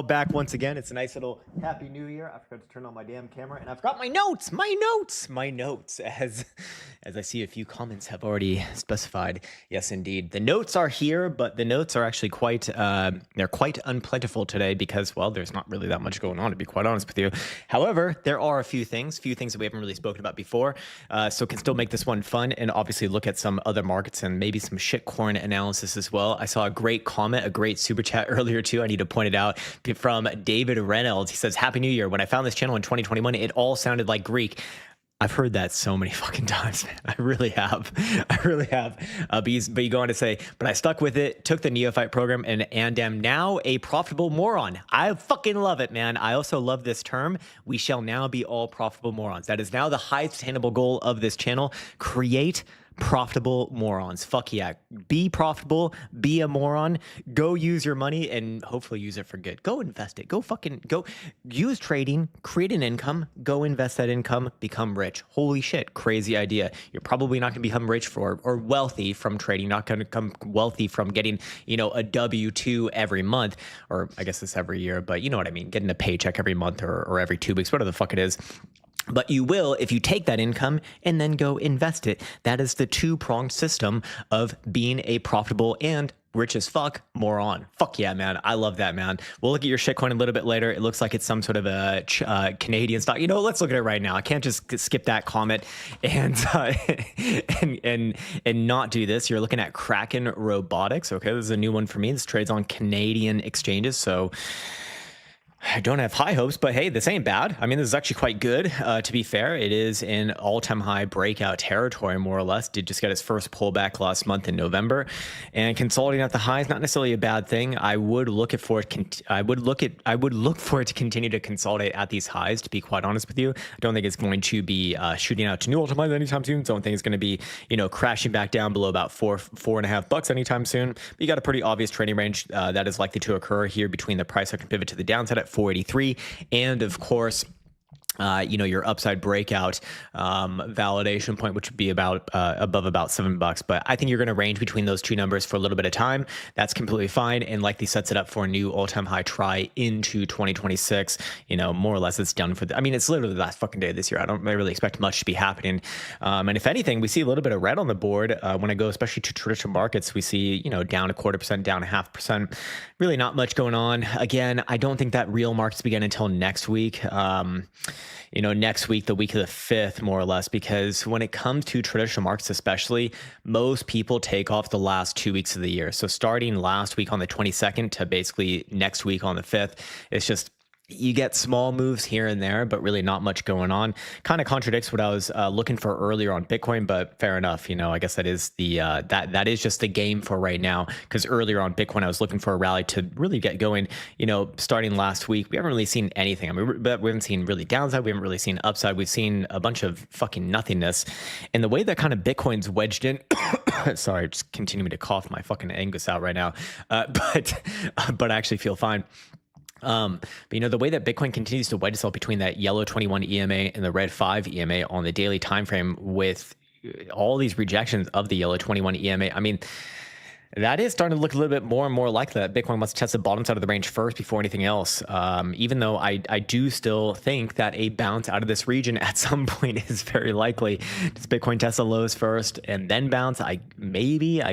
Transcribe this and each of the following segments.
all back once again. It's a nice little happy new year. I forgot to turn on my damn camera, and I forgot my notes, as I see a few comments have already specified. Yes, indeed. The notes are here, but the notes are actually they're quite unplentiful today because, well, there's not really that much going on, to be quite honest with you. However, there are a few things that we haven't really spoken about before, so can still make this one fun and obviously look at some other markets and maybe some shitcoin analysis as well. I saw a great comment, a great super chat earlier too. I need to point it out from David Reynolds. He says, "Happy New Year. When I found this channel in 2021, it all sounded like Greek." I've heard that so many fucking times, man. I really have. But you go on to say, but I stuck with it, took the neophyte program, and am now a profitable moron. I fucking love it, man. I also love this term. We shall now be all profitable morons. That is now the highest attainable goal of this channel. Create profitable morons. Fuck yeah. Be profitable, be a moron, go use your money and hopefully use it for good. Go invest it. Go use trading, create an income, go invest that income, become rich. Holy shit, crazy idea. You're probably not going to become rich or wealthy from trading, not going to become wealthy from getting, a W-2 every month, or I guess it's every year, but you know what I mean, getting a paycheck every month or every 2 weeks, whatever the fuck it is. But you will if you take that income and then go invest it. That is the two-pronged system of being a profitable and rich as fuck moron. Fuck yeah, man. I love that, man. We'll look at your shitcoin a little bit later. It looks like it's some sort of a Canadian stock. Let's look at it right now. I can't just skip that comment and and not do this. You're looking at Kraken Robotics. Okay, this is a new one for me. This trades on Canadian exchanges, so I don't have high hopes, but hey, this ain't bad. I mean, this is actually quite good. To be fair, it is in all-time high breakout territory, more or less. Did just get its first pullback last month in November, and consolidating at the high is not necessarily a bad thing. I would look for it to continue to consolidate at these highs. To be quite honest with you, I don't think it's going to be shooting out to new all-time highs anytime soon. Don't think it's going to be, crashing back down below about $4.5 anytime soon. But you got a pretty obvious trading range that is likely to occur here between the price action pivot to the downside at 483, and of course, your upside breakout validation point, which would be about above about $7. But I think you're going to range between those two numbers for a little bit of time. That's completely fine, and likely sets it up for a new all-time high try into 2026. More or less, it's done for. It's literally the last fucking day of this year. I don't really expect much to be happening. And if anything, we see a little bit of red on the board when I go, especially to traditional markets. We see down 0.25%, down 0.5%. Really, not much going on. Again, I don't think that real markets begin until next week. Next week, the week of the 5th, more or less, because when it comes to traditional markets, especially, most people take off the last 2 weeks of the year. So starting last week on the 22nd to basically next week on the 5th, it's just, you get small moves here and there, but really not much going on. Kind of contradicts what I was looking for earlier on Bitcoin, but fair enough. I guess that is the that is just the game for right now. Because earlier on Bitcoin, I was looking for a rally to really get going. Starting last week, we haven't really seen anything. We haven't seen really downside. We haven't really seen upside. We've seen a bunch of fucking nothingness. And the way that kind of Bitcoin's wedged in. Sorry, just continuing to cough my fucking Angus out right now. But I actually feel fine. But the way that Bitcoin continues to wedge itself between that yellow 21 EMA and the red 5 EMA on the daily time frame, with all these rejections of the yellow 21 EMA, that is starting to look a little bit more and more likely that Bitcoin must test the bottom side of the range first before anything else. Even though I do still think that a bounce out of this region at some point is very likely. Does Bitcoin test the lows first and then bounce? I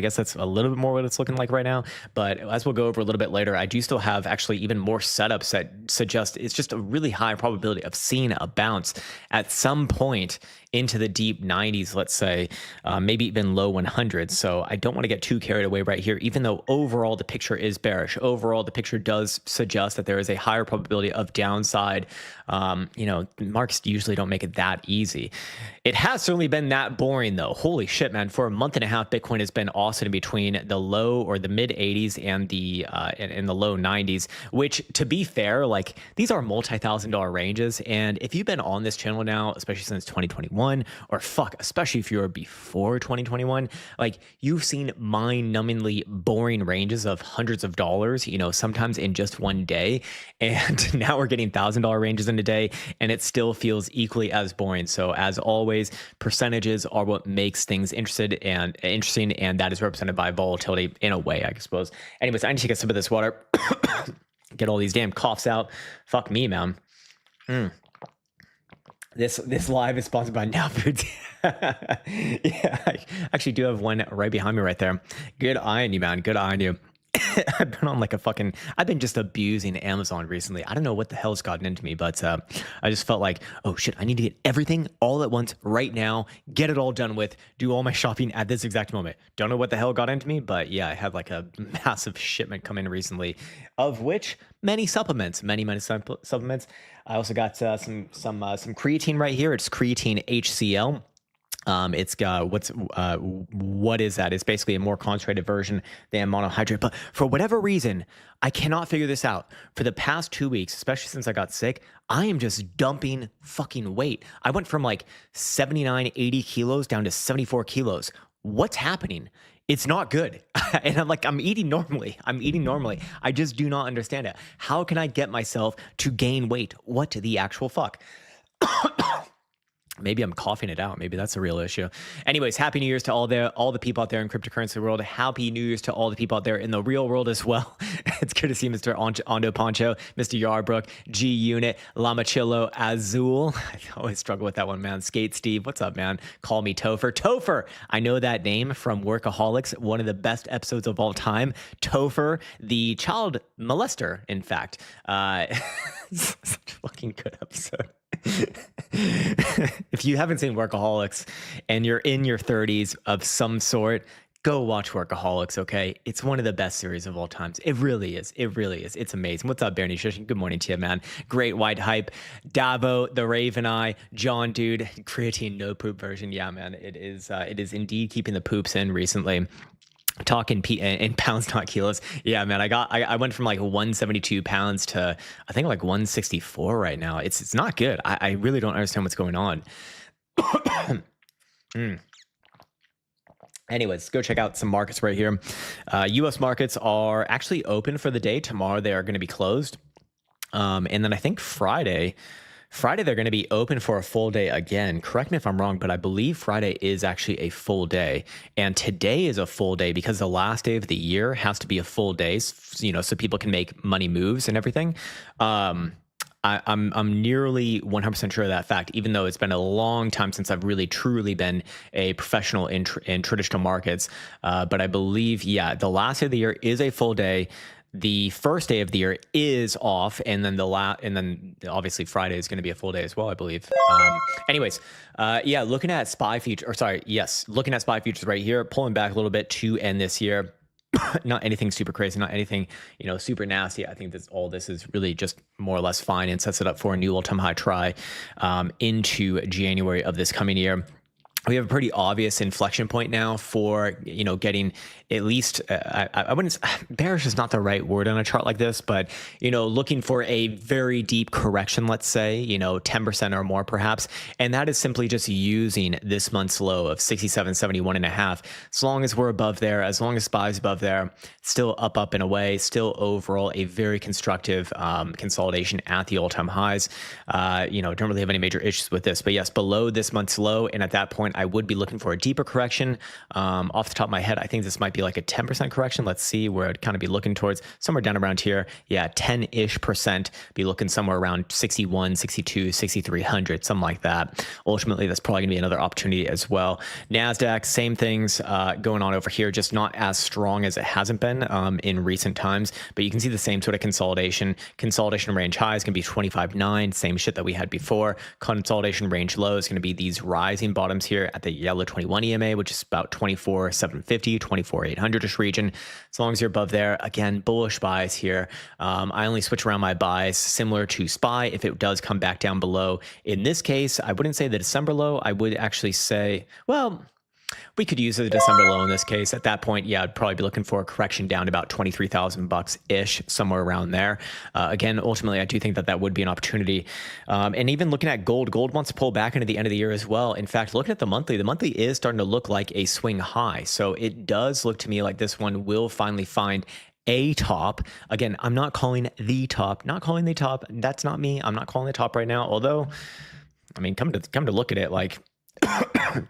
guess that's a little bit more what it's looking like right now. But as we'll go over a little bit later, I do still have actually even more setups that suggest it's just a really high probability of seeing a bounce at some point into the deep 90s, let's say, maybe even low 100s. So I don't want to get too carried away right here, even though overall the picture is bearish. Overall, the picture does suggest that there is a higher probability of downside. Markets usually don't make it that easy. It has certainly been that boring, though. Holy shit, man. For a month and a half, Bitcoin has been oscillating between the low or the mid 80s and the low 90s, which, to be fair, these are multi-$1,000 ranges. And if you've been on this channel now, especially since 2021, or especially if you're before 2021, you've seen mind-numbingly boring ranges of hundreds of dollars, sometimes in just one day. And now we're getting $1,000 ranges in a day, and it still feels equally as boring. So as always, percentages are what makes things interesting, and that is represented by volatility in a way, I suppose. Anyways, I need to get some of this water. Get all these damn coughs out. Fuck me, man. This live is sponsored by Now Foods. Yeah, I actually do have one right behind me right there. Good eye on you, man. Good eye on you. I've been on like I've been just abusing Amazon recently. I don't know what the hell's gotten into me, but I just felt like, oh shit, I need to get everything all at once right now, get it all done with, do all my shopping at this exact moment. Don't know what the hell got into me, but yeah, I had like a massive shipment come in recently, of which many supplements. I also got some creatine right here. It's creatine HCl. It's got what is that? It's basically a more concentrated version than monohydrate. But for whatever reason, I cannot figure this out. For the past 2 weeks, especially since I got sick, I am just dumping fucking weight. I went from like 79, 80 kilos down to 74 kilos. What's happening? It's not good. And I'm eating normally. I just do not understand it. How can I get myself to gain weight? What the actual fuck? Maybe I'm coughing it out. Maybe that's a real issue. Anyways, happy New Year's to all the people out there in cryptocurrency world. Happy New Year's to all the people out there in the real world as well. It's good to see Mr. Ondo Poncho, Mr. Yarbrook, G Unit, Lamachillo, Azul. I always struggle with that one, man. Skate Steve, what's up, man? Call me Topher. Topher, I know that name from Workaholics, one of the best episodes of all time. Topher, the child molester, in fact. Such a fucking good episode. If you haven't seen Workaholics and you're in your 30s of some sort, go watch Workaholics, okay? It's one of the best series of all times. It really is. It's amazing. What's up, Bear Nutrition? Good morning to you, man. Great White Hype. Davo, the Raven Eye, John Dude, creatine no poop version. Yeah, man, it is indeed keeping the poops in recently. Talking in pounds, not kilos. Yeah, man, I went from like 172 pounds to I think like 164 right now. It's not good. I really don't understand what's going on. Anyways, go check out some markets right here. U.S. markets are actually open for the day. Tomorrow they are going to be closed. And then I think Friday they're going to be open for a full day again. Correct me if I'm wrong, but I believe Friday is actually a full day. And today is a full day because the last day of the year has to be a full day, so people can make money moves and everything. I'm nearly 100% sure of that fact, even though it's been a long time since I've really truly been a professional in traditional markets. But I believe, the last day of the year is a full day. The first day of the year is off, and then obviously Friday is going to be a full day as well, I believe. Looking at SPY futures, looking at SPY futures right here, pulling back a little bit to end this year. Not anything super crazy, not anything super nasty. I think all this is really just more or less fine and sets it up for a new all-time high try into January of this coming year. We have a pretty obvious inflection point now for, getting at least, I wouldn't, bearish is not the right word on a chart like this, but, looking for a very deep correction, let's say, 10% or more perhaps. And that is simply just using this month's low of 67.71.5. As long as we're above there, as long as SPY is above there, still up and away, still overall a very constructive consolidation at the all-time highs. Don't really have any major issues with this, but yes, below this month's low. And at that point, I would be looking for a deeper correction. Off the top of my head, I think this might be like a 10% correction. Let's see where I'd kind of be looking towards, somewhere down around here. Yeah, 10-ish%. Be looking somewhere around 61, 62, 6,300, something like that. Ultimately, that's probably gonna be another opportunity as well. NASDAQ, same things going on over here, just not as strong as it hasn't been in recent times, but you can see the same sort of consolidation. Consolidation range high is gonna be 25.9, same shit that we had before. Consolidation range low is gonna be these rising bottoms here at the yellow 21 EMA, which is about 24,750, 24,800-ish region. As long as you're above there, again, bullish buys here. I only switch around my buys similar to SPY if it does come back down below. In this case, I wouldn't say the December low. I would actually say, well, we could use the December low in this case. At that point, I'd probably be looking for a correction down to about $23,000-ish, somewhere around there. Again, ultimately, I do think that would be an opportunity. And even looking at gold wants to pull back into the end of the year as well. In fact, looking at the monthly is starting to look like a swing high. So it does look to me like this one will finally find a top. Again, I'm not calling the top, That's not me. I'm not calling the top right now. Although, I mean, come to look at it, like,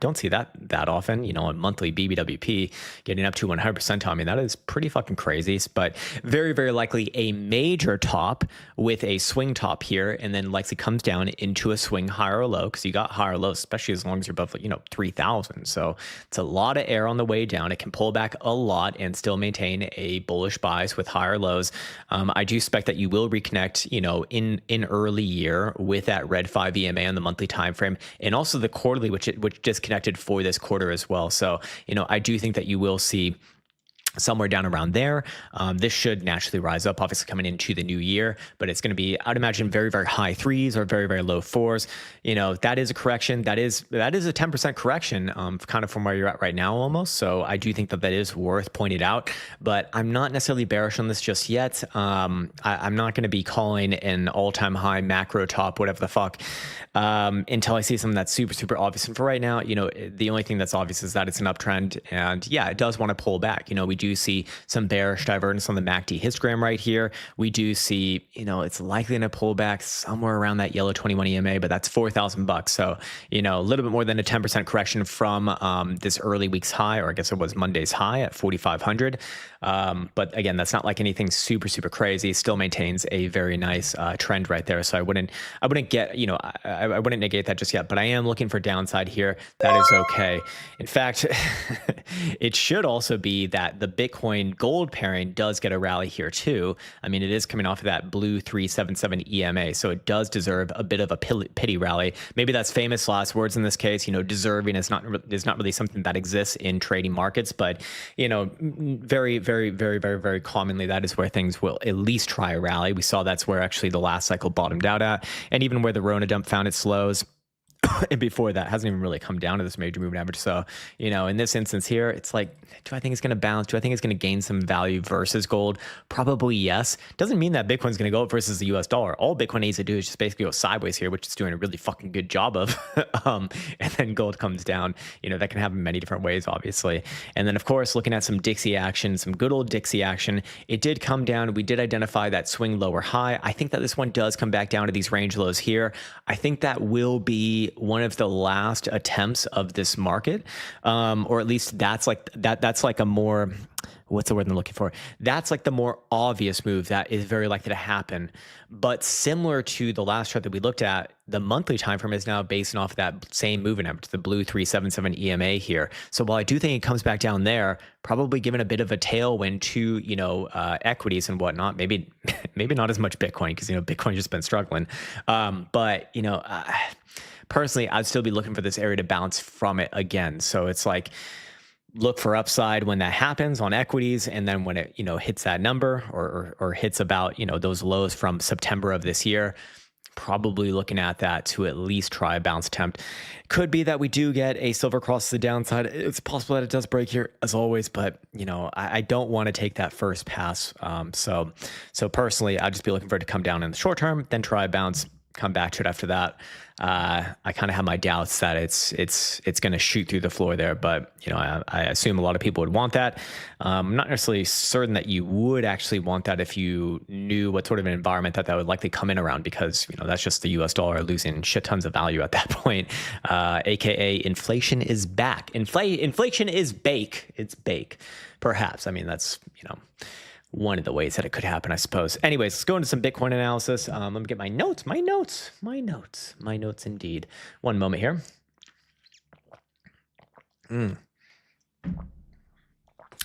Don't see that often, a monthly BBWP getting up to 100%. I mean, that is pretty fucking crazy, but very, very likely a major top with a swing top here, and then likely comes down into a swing higher or low, because you got higher lows, especially as long as you're above, 3,000. So it's a lot of air on the way down. It can pull back a lot and still maintain a bullish bias with higher lows. I do expect that you will reconnect, in early year with that red 5 EMA on the monthly time frame, and also the quarterly, which disconnected for this quarter as well. So, I do think that you will see somewhere down around there. This should naturally rise up, obviously coming into the new year, but it's going to be, I'd imagine, very, very high threes or very, very low fours. That is a correction. That is a 10% correction, kind of from where you're at right now almost. So I do think that is worth pointing out, but I'm not necessarily bearish on this just yet. I'm not going to be calling an all-time high macro top, whatever the fuck, until I see something that's super, super obvious. And for right now, the only thing that's obvious is that it's an uptrend, and yeah, it does want to pull back. We do see some bearish divergence on the MACD histogram right here. We do see, it's likely to pull back somewhere around that yellow 21 EMA, but that's $4,000. So, a little bit more than a 10% correction from this early week's high, or I guess it was Monday's high at 4,500. But again, that's not like anything super, super crazy. Still maintains a very nice trend right there. So I wouldn't get, I wouldn't negate that just yet, but I am looking for downside here. That is okay. In fact, it should also be that the Bitcoin gold pairing does get a rally here too. I mean, it is coming off of that blue 377 EMA, so it does deserve a bit of a pity rally. Maybe that's famous last words in this case. Deserving is not really something that exists in trading markets, but very, very, very, very, very commonly that is where things will at least try a rally. We saw that's where actually the last cycle bottomed out at, and even where the Rona dump found its lows. And before that, hasn't even really come down to this major moving average. So, in this instance here, it's like, do I think it's going to bounce? Do I think it's going to gain some value versus gold? Probably yes. Doesn't mean that Bitcoin's going to go up versus the US dollar. All Bitcoin needs to do is just basically go sideways here, which it's doing a really fucking good job of. And then gold comes down. That can happen many different ways, obviously. And then, of course, looking at some Dixie action, some good old Dixie action, it did come down. We did identify that swing lower high. I think that this one does come back down to these range lows here. I think that will be one of the last attempts of this market, or at least that's like a more, what's the word I'm looking for? That's like the more obvious move that is very likely to happen. But similar to the last chart that we looked at, the monthly time frame is now based off that same moving average, the blue 377 EMA here. So while I do think it comes back down there, probably given a bit of a tailwind to equities and whatnot, maybe not as much Bitcoin, because Bitcoin's just been struggling. But personally, I'd still be looking for this area to bounce from it again. So it's like, look for upside when that happens on equities, and then when it hits that number or hits about those lows from September of this year, probably looking at that to at least try a bounce attempt. Could be that we do get a silver cross to the downside. It's possible that it does break here as always, but I don't want to take that first pass. So personally, I'd just be looking for it to come down in the short term, then try a bounce, come back to it after that. I kind of have my doubts that it's going to shoot through the floor there, but I assume a lot of people would want that. I'm not necessarily certain that you would actually want that if you knew what sort of an environment that would likely come in around, because that's just the US dollar losing shit tons of value at that point. AKA inflation is back. Inflation is bake. It's bake. Perhaps. I mean, that's one of the ways that it could happen, I suppose. Anyways, let's go into some Bitcoin analysis. Let me get my notes indeed. One moment here.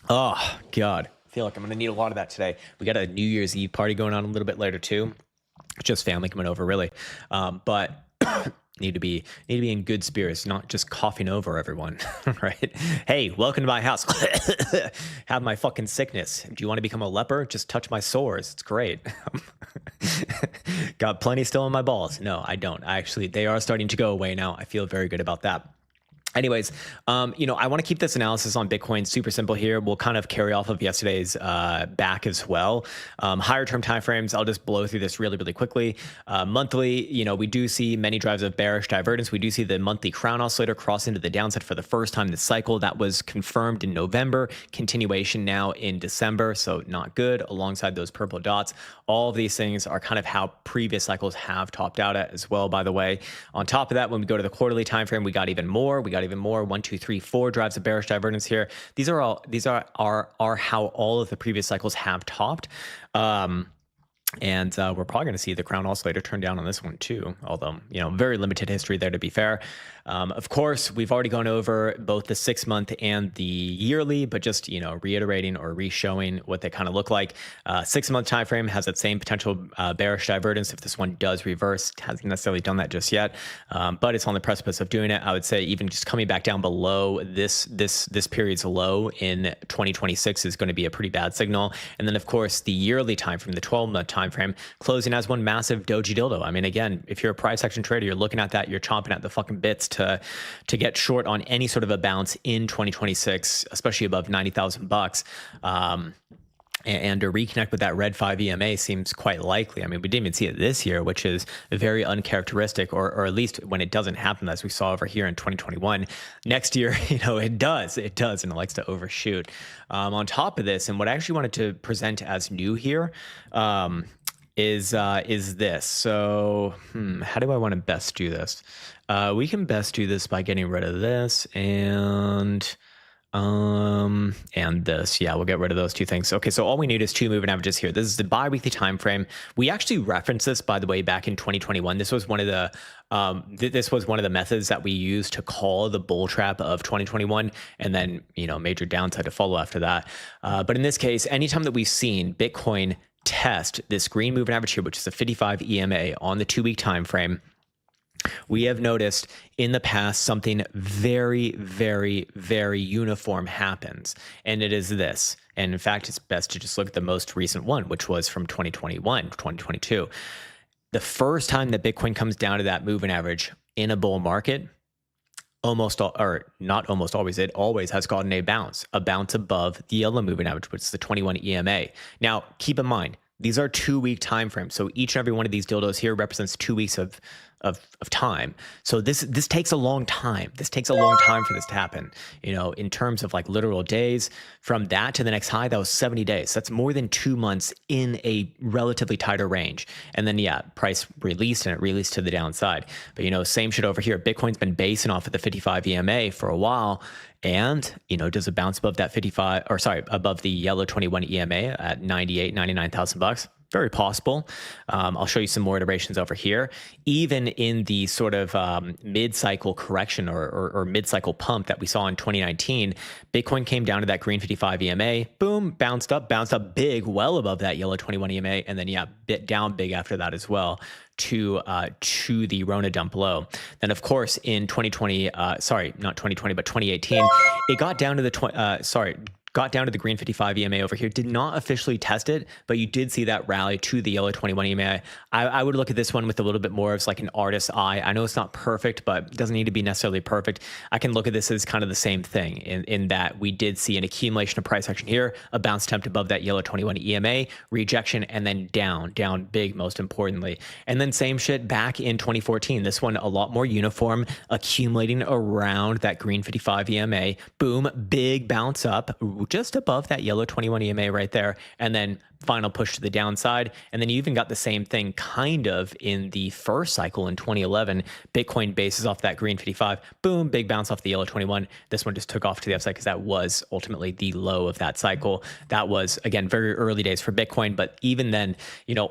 Oh, God. I feel like I'm going to need a lot of that today. We got a New Year's Eve party going on a little bit later, too. Just family coming over, really. But need to be in good spirits, not just coughing over everyone, right? Hey, welcome to my house. Have my fucking sickness. Do you want to become a leper? Just touch my sores. It's great. Got plenty still in my balls. No, I don't. Actually, they are starting to go away now. I feel very good about that. Anyways, I want to keep this analysis on Bitcoin super simple here. We'll kind of carry off of yesterday's back as well. Higher term timeframes, I'll just blow through this really, really quickly. Monthly, we do see many drives of bearish divergence. We do see the monthly crown oscillator cross into the downside for the first time this cycle. That was confirmed in November, continuation now in December, so not good, alongside those purple dots. All of these things are kind of how previous cycles have topped out at as well, by the way. On top of that, when we go to the quarterly time frame, we got even more. We got even more. 1, 2, 3, 4 drives of bearish divergence here. These are how all of the previous cycles have topped. And we're probably going to see the crown oscillator turn down on this one too, although, very limited history there, to be fair. Of course, we've already gone over both the 6-month and the yearly, but just, reiterating or re-showing what they kind of look like. 6-month time frame has that same potential bearish divergence if this one does reverse. It hasn't necessarily done that just yet, but it's on the precipice of doing it. I would say even just coming back down below this period's low in 2026 is going to be a pretty bad signal. And then, of course, the yearly time frame, the 12-month time frame, closing as one massive doji dildo. I mean, again, if you're a price action trader, you're looking at that, you're chomping at the fucking bits to get short on any sort of a bounce in 2026, especially above $90,000. And to reconnect with that red 5 EMA seems quite likely. I mean, we didn't even see it this year, which is very uncharacteristic, or at least when it doesn't happen, as we saw over here in 2021. Next year, it does, and it likes to overshoot. On top of this, and what I actually wanted to present as new here, is this. So, how do I want to best do this? We can best do this by getting rid of this and this. Yeah, we'll get rid of those two things. Okay, so all we need is 2 moving averages here. This is the bi-weekly time frame. We actually referenced this, by the way, back in 2021. This was one of the methods that we used to call the bull trap of 2021, and then major downside to follow after that. But in this case, anytime that we've seen Bitcoin test this green moving average here, which is a 55 EMA on the 2-week time frame, we have noticed in the past something very, very, very uniform happens, and it is this. And in fact, it's best to just look at the most recent one, which was from 2021, 2022. The first time that Bitcoin comes down to that moving average in a bull market, not almost always, it always has gotten a bounce above the yellow moving average, which is the 21 EMA. Now, keep in mind, these are 2-week time frames. So each and every one of these dildos here represents 2 weeks of time. So this takes a long time. This takes a long time for this to happen. In terms of like literal days, from that to the next high, that was 70 days. That's more than 2 months in a relatively tighter range. And then, price released, and it released to the downside. But, same shit over here. Bitcoin's been basing off of the 55 EMA for a while. And, does it bounce above that above the yellow 21 EMA at $99,000? Very possible. I'll show you some more iterations over here. Even in the sort of mid-cycle correction or mid-cycle pump that we saw in 2019, Bitcoin came down to that green 55 EMA, boom, bounced up big, well above that yellow 21 EMA, and then bit down big after that as well to the Rona dump low. Then of course in 2020, not 2020, but 2018, it got down to the green 55 EMA over here. Did not officially test it, but you did see that rally to the yellow 21 EMA. I would look at this one with a little bit more of like an artist's eye. I know it's not perfect, but it doesn't need to be necessarily perfect. I can look at this as kind of the same thing in that we did see an accumulation of price action here, a bounce attempt above that yellow 21 EMA, rejection, and then down big, most importantly. And then same shit back in 2014. This one a lot more uniform, accumulating around that green 55 EMA. Boom, big bounce up, just above that yellow 21 EMA right there, and then final push to the downside. And then you even got the same thing kind of in the first cycle in 2011. Bitcoin bases off that green 55, boom, big bounce off the yellow 21. This one just took off to the upside because that was ultimately the low of that cycle. That was, again, very early days for Bitcoin. But even then,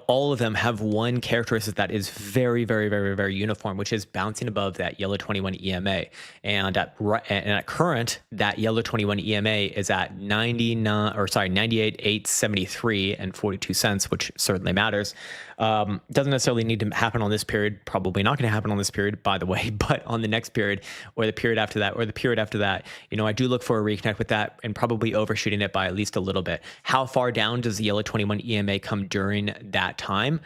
all of them have one characteristic that is very, very, very, very uniform, which is bouncing above that yellow 21 EMA. And at current, that yellow 21 EMA is at 98,873 and 42 cents, which certainly matters. Doesn't necessarily need to happen on this period. Probably not going to happen on this period, by the way, but on the next period or the period after that, I do look for a reconnect with that and probably overshooting it by at least a little bit. How far down does the yellow 21 EMA come during that time?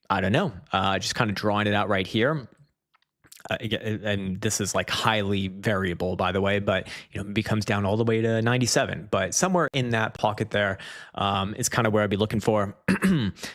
I don't know. Just kind of drawing it out right here. and this is like highly variable, by the way, but maybe comes down all the way to 97, but somewhere in that pocket there is kind of where I'd be looking for.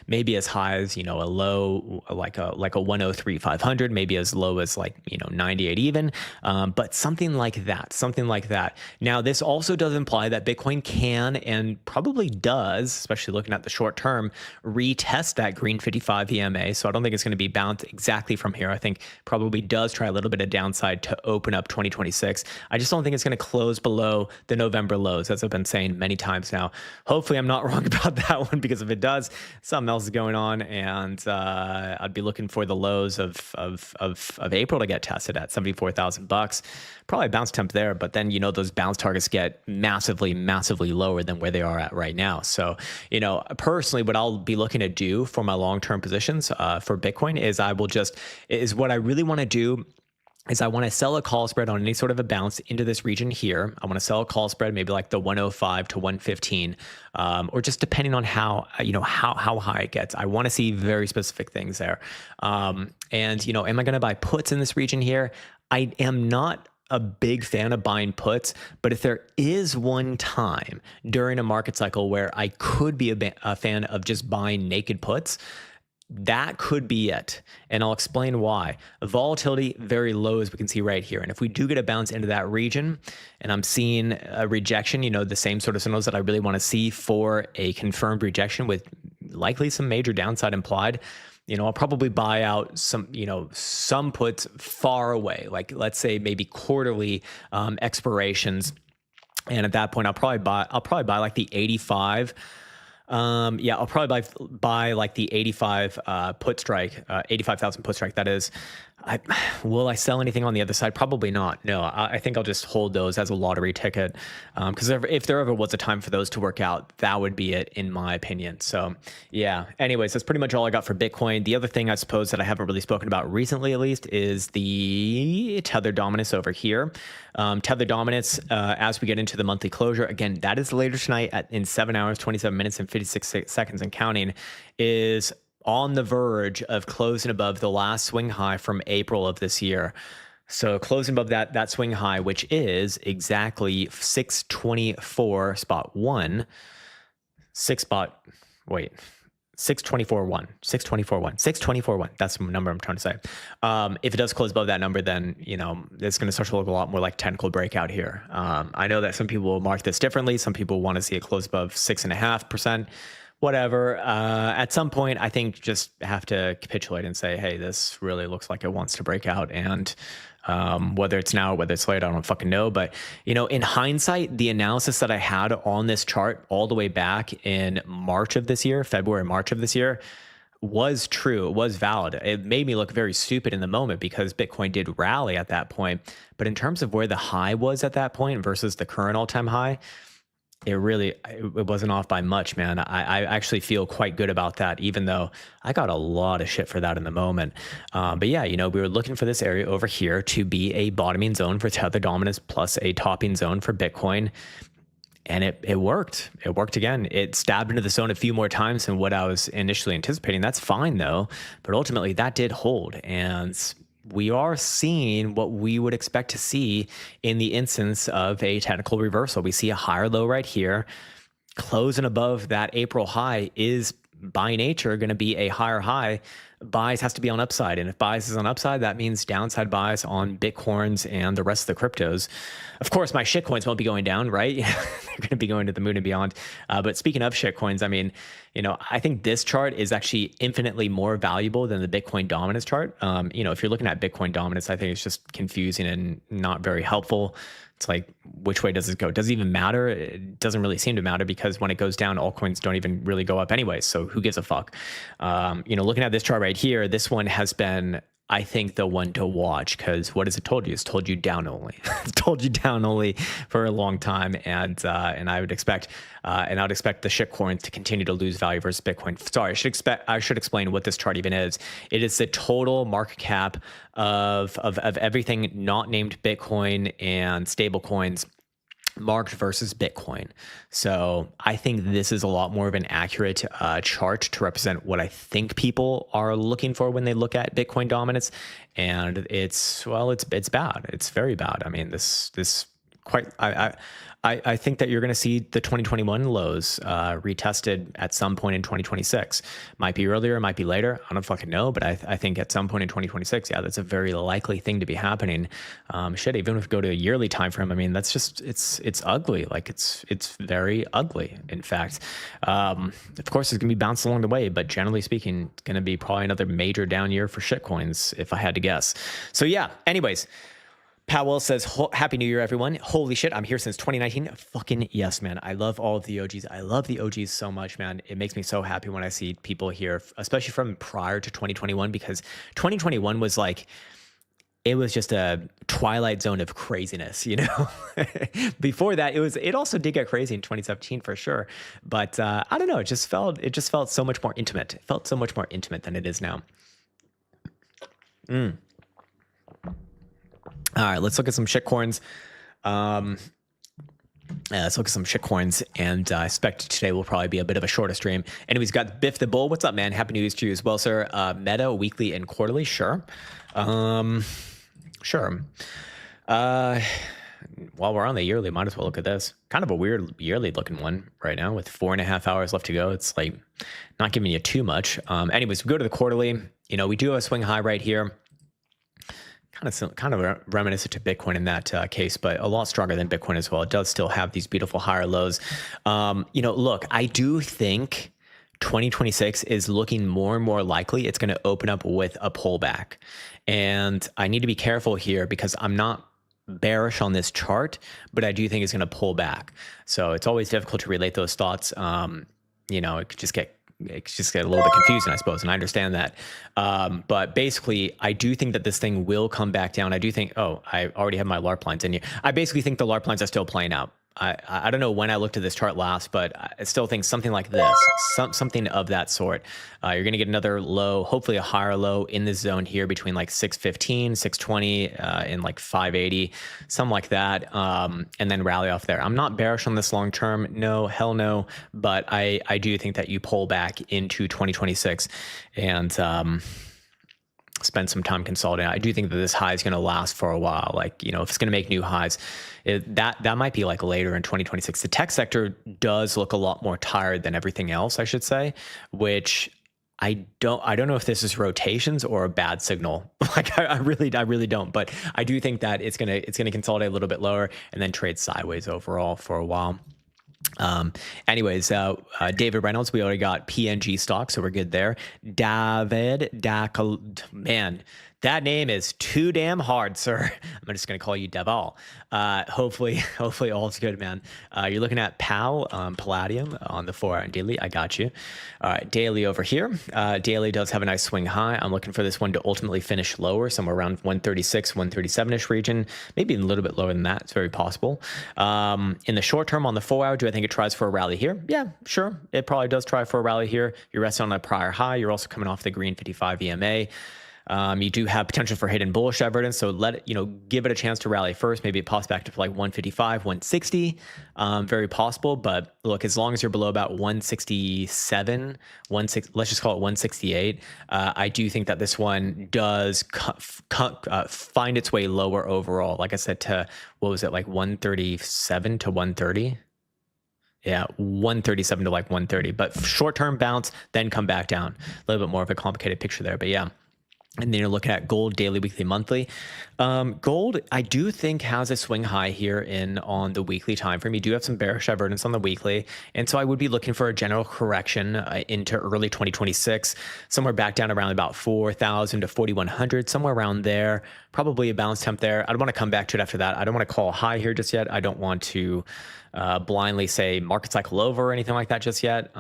Maybe as high as a low like a 103,500, maybe as low as like 98 even, but something like that. Now, this also does imply that Bitcoin can and probably does, especially looking at the short term, retest that green 55 EMA. So I don't think it's going to be bounced exactly from here. I think probably does try a little bit of downside to open up 2026. I just don't think it's going to close below the November lows, as I've been saying many times now. Hopefully I'm not wrong about that one, because if it does, something else is going on, and I'd be looking for the lows of April to get tested at $74,000. Probably bounce temp there, but then those bounce targets get massively lower than where they are at right now. So personally, what I'll be looking to do for my long-term positions for Bitcoin is what I really want to do is I want to sell a call spread on any sort of a bounce into this region here. I want to sell a call spread maybe like the 105 to 115, or just depending on how high it gets. I want to see very specific things there. And am I going to buy puts in this region here? I am not a big fan of buying puts, but if there is one time during a market cycle where I could be a fan of just buying naked puts, that could be it. And I'll explain why. Volatility very low, as we can see right here. And if we do get a bounce into that region, and I'm seeing a rejection, the same sort of signals that I really want to see for a confirmed rejection with likely some major downside implied, I'll probably buy out some puts far away, like let's say maybe quarterly expirations. And at that point, I'll probably buy like the 85. I'll probably buy like the 85 put strike, 85,000 put strike. That is, will I sell anything on the other side? Probably not. No, I think I'll just hold those as a lottery ticket. Because if there ever was a time for those to work out, that would be it, in my opinion. So yeah, anyways, that's pretty much all I got for Bitcoin. The other thing I suppose that I haven't really spoken about recently, at least, is the tether dominance over here. Tether dominance, as we get into the monthly closure, again, that is later tonight in 7 hours, 27 minutes and 56 seconds and counting, is on the verge of closing above the last swing high from April of this year. So closing above that swing high, which is exactly 624.1. 624.1. That's the number I'm trying to say. If it does close above that number, then it's going to start to look a lot more like technical breakout here. I know that some people will mark this differently. Some people want to see it close above 6.5%. Whatever. At some point, I think just have to capitulate and say, hey, this really looks like it wants to break out. And whether it's now or whether it's later, I don't fucking know. But, in hindsight, the analysis that I had on this chart all the way back in March of this year, February, March of this year, was true. It was valid. It made me look very stupid in the moment because Bitcoin did rally at that point. But in terms of where the high was at that point versus the current all-time high, it wasn't off by much, man. I actually feel quite good about that, even though I got a lot of shit for that in the moment. But yeah, we were looking for this area over here to be a bottoming zone for tether dominance plus a topping zone for Bitcoin. And it worked. It worked again. It stabbed into the zone a few more times than what I was initially anticipating. That's fine though. But ultimately that did hold. And we are seeing what we would expect to see in the instance of a technical reversal. We see a higher low right here. Closing above that April high is by nature going to be a higher high. Bias has to be on upside. And if bias is on upside, that means downside bias on Bitcoins and the rest of the cryptos. Of course, my shitcoins won't be going down, right? They're going to be going to the moon and beyond. But speaking of shitcoins, I mean, I think this chart is actually infinitely more valuable than the Bitcoin dominance chart. If you're looking at Bitcoin dominance, I think it's just confusing and not very helpful. It's like, which way does it go? Does it even matter? It doesn't really seem to matter because when it goes down, altcoins don't even really go up anyway. So who gives a fuck? Looking at this chart right here, this one has been, I think, the one to watch because what has it told you? It's told you down only. It's told you down only for a long time, and I would expect the shitcoins to continue to lose value versus Bitcoin. Sorry, I should explain what this chart even is. It is the total market cap of everything not named Bitcoin and stable coins marked versus Bitcoin. So I think this is a lot more of an accurate chart to represent what I think people are looking for when they look at Bitcoin dominance. And it's bad. It's very bad. I mean, this quite, I think that you're going to see the 2021 lows retested at some point in 2026. Might be earlier, might be later. I don't fucking know, but I think at some point in 2026, yeah, that's a very likely thing to be happening. Even if we go to a yearly time frame, I mean, that's just it's ugly. Like it's very ugly. In fact, of course, it's going to be bounced along the way, but generally speaking, it's going to be probably another major down year for shitcoins, if I had to guess. So yeah. Anyways. Powell says, Happy New Year, everyone. Holy shit, I'm here since 2019. Fucking yes, man. I love all of the OGs. I love the OGs so much, man. It makes me so happy when I see people here, especially from prior to 2021, because 2021 was like, it was just a twilight zone of craziness, you know? Before that, it also did get crazy in 2017 for sure. But I don't know, it just felt so much more intimate. It felt so much more intimate than it is now. All right, let's look at some shitcoins. Let's look at some shitcoins, and I expect today will probably be a bit of a shorter stream. Anyways, got Biff the Bull. What's up, man? Happy New Year's to you as well, sir. Meta, weekly, and quarterly, sure. Sure. While we're on the yearly, might as well look at this. Kind of a weird yearly looking one right now with 4.5 hours left to go. It's like not giving you too much. Anyways, we go to the quarterly. You know, we do have a swing high right here. Kind of reminiscent to Bitcoin in that case, but a lot stronger than Bitcoin as well. It does still have these beautiful higher lows. Look, I do think 2026 is looking more and more likely it's going to open up with a pullback. And I need to be careful here because I'm not bearish on this chart, but I do think it's going to pull back. So it's always difficult to relate those thoughts. It could just get a little bit confusing, I suppose, and I understand that. But basically, I do think that this thing will come back down. I do think, I already have my LARP lines in here. I basically think the LARP lines are still playing out. I don't know when I looked at this chart last, but I still think something like this, something of that sort. You're going to get another low, hopefully a higher low in this zone here between like 615, 620, and like 580, something like that, and then rally off there. I'm not bearish on this long term. No, hell no. But I do think that you pull back into 2026 and spend some time consolidating. I do think that this high is going to last for a while. Like, if it's going to make new highs, that might be like later in 2026. The tech sector does look a lot more tired than everything else, I should say, which I don't know if this is rotations or a bad signal. Like I really don't, but I do think that it's going to consolidate a little bit lower and then trade sideways overall for a while. David Reynolds, we already got PNG stock, so we're good there. Man, that name is too damn hard, sir. I'm just going to call you Deval. Hopefully all's good, man. You're looking at POW, Palladium on the 4 hour and daily. I got you. All right, daily over here. Daily does have a nice swing high. I'm looking for this one to ultimately finish lower, somewhere around 136, 137-ish region, maybe a little bit lower than that. It's very possible. In the short term on the 4 hour, do I think it tries for a rally here? Yeah, sure. It probably does try for a rally here. You're resting on a prior high. You're also coming off the green 55 EMA. You do have potential for hidden bullish evidence, so give it a chance to rally first. Maybe it pops back to like 155, 160, very possible. But look, as long as you're below about 167, let's just call it 168. I do think that this one does find its way lower overall. Like I said, to what was it, like 137 to 130? Yeah, 137 to like 130. But short-term bounce, then come back down. A little bit more of a complicated picture there, but yeah. And then you're looking at gold daily, weekly, monthly. Gold, I do think has a swing high here on the weekly time frame. You do have some bearish divergence on the weekly, and so I would be looking for a general correction into early 2026, somewhere back down around about 4,000 to 4,100, somewhere around there. Probably a bounce temp there. I don't want to come back to it after that. I don't want to call a high here just yet. I don't want to blindly say market cycle over or anything like that just yet.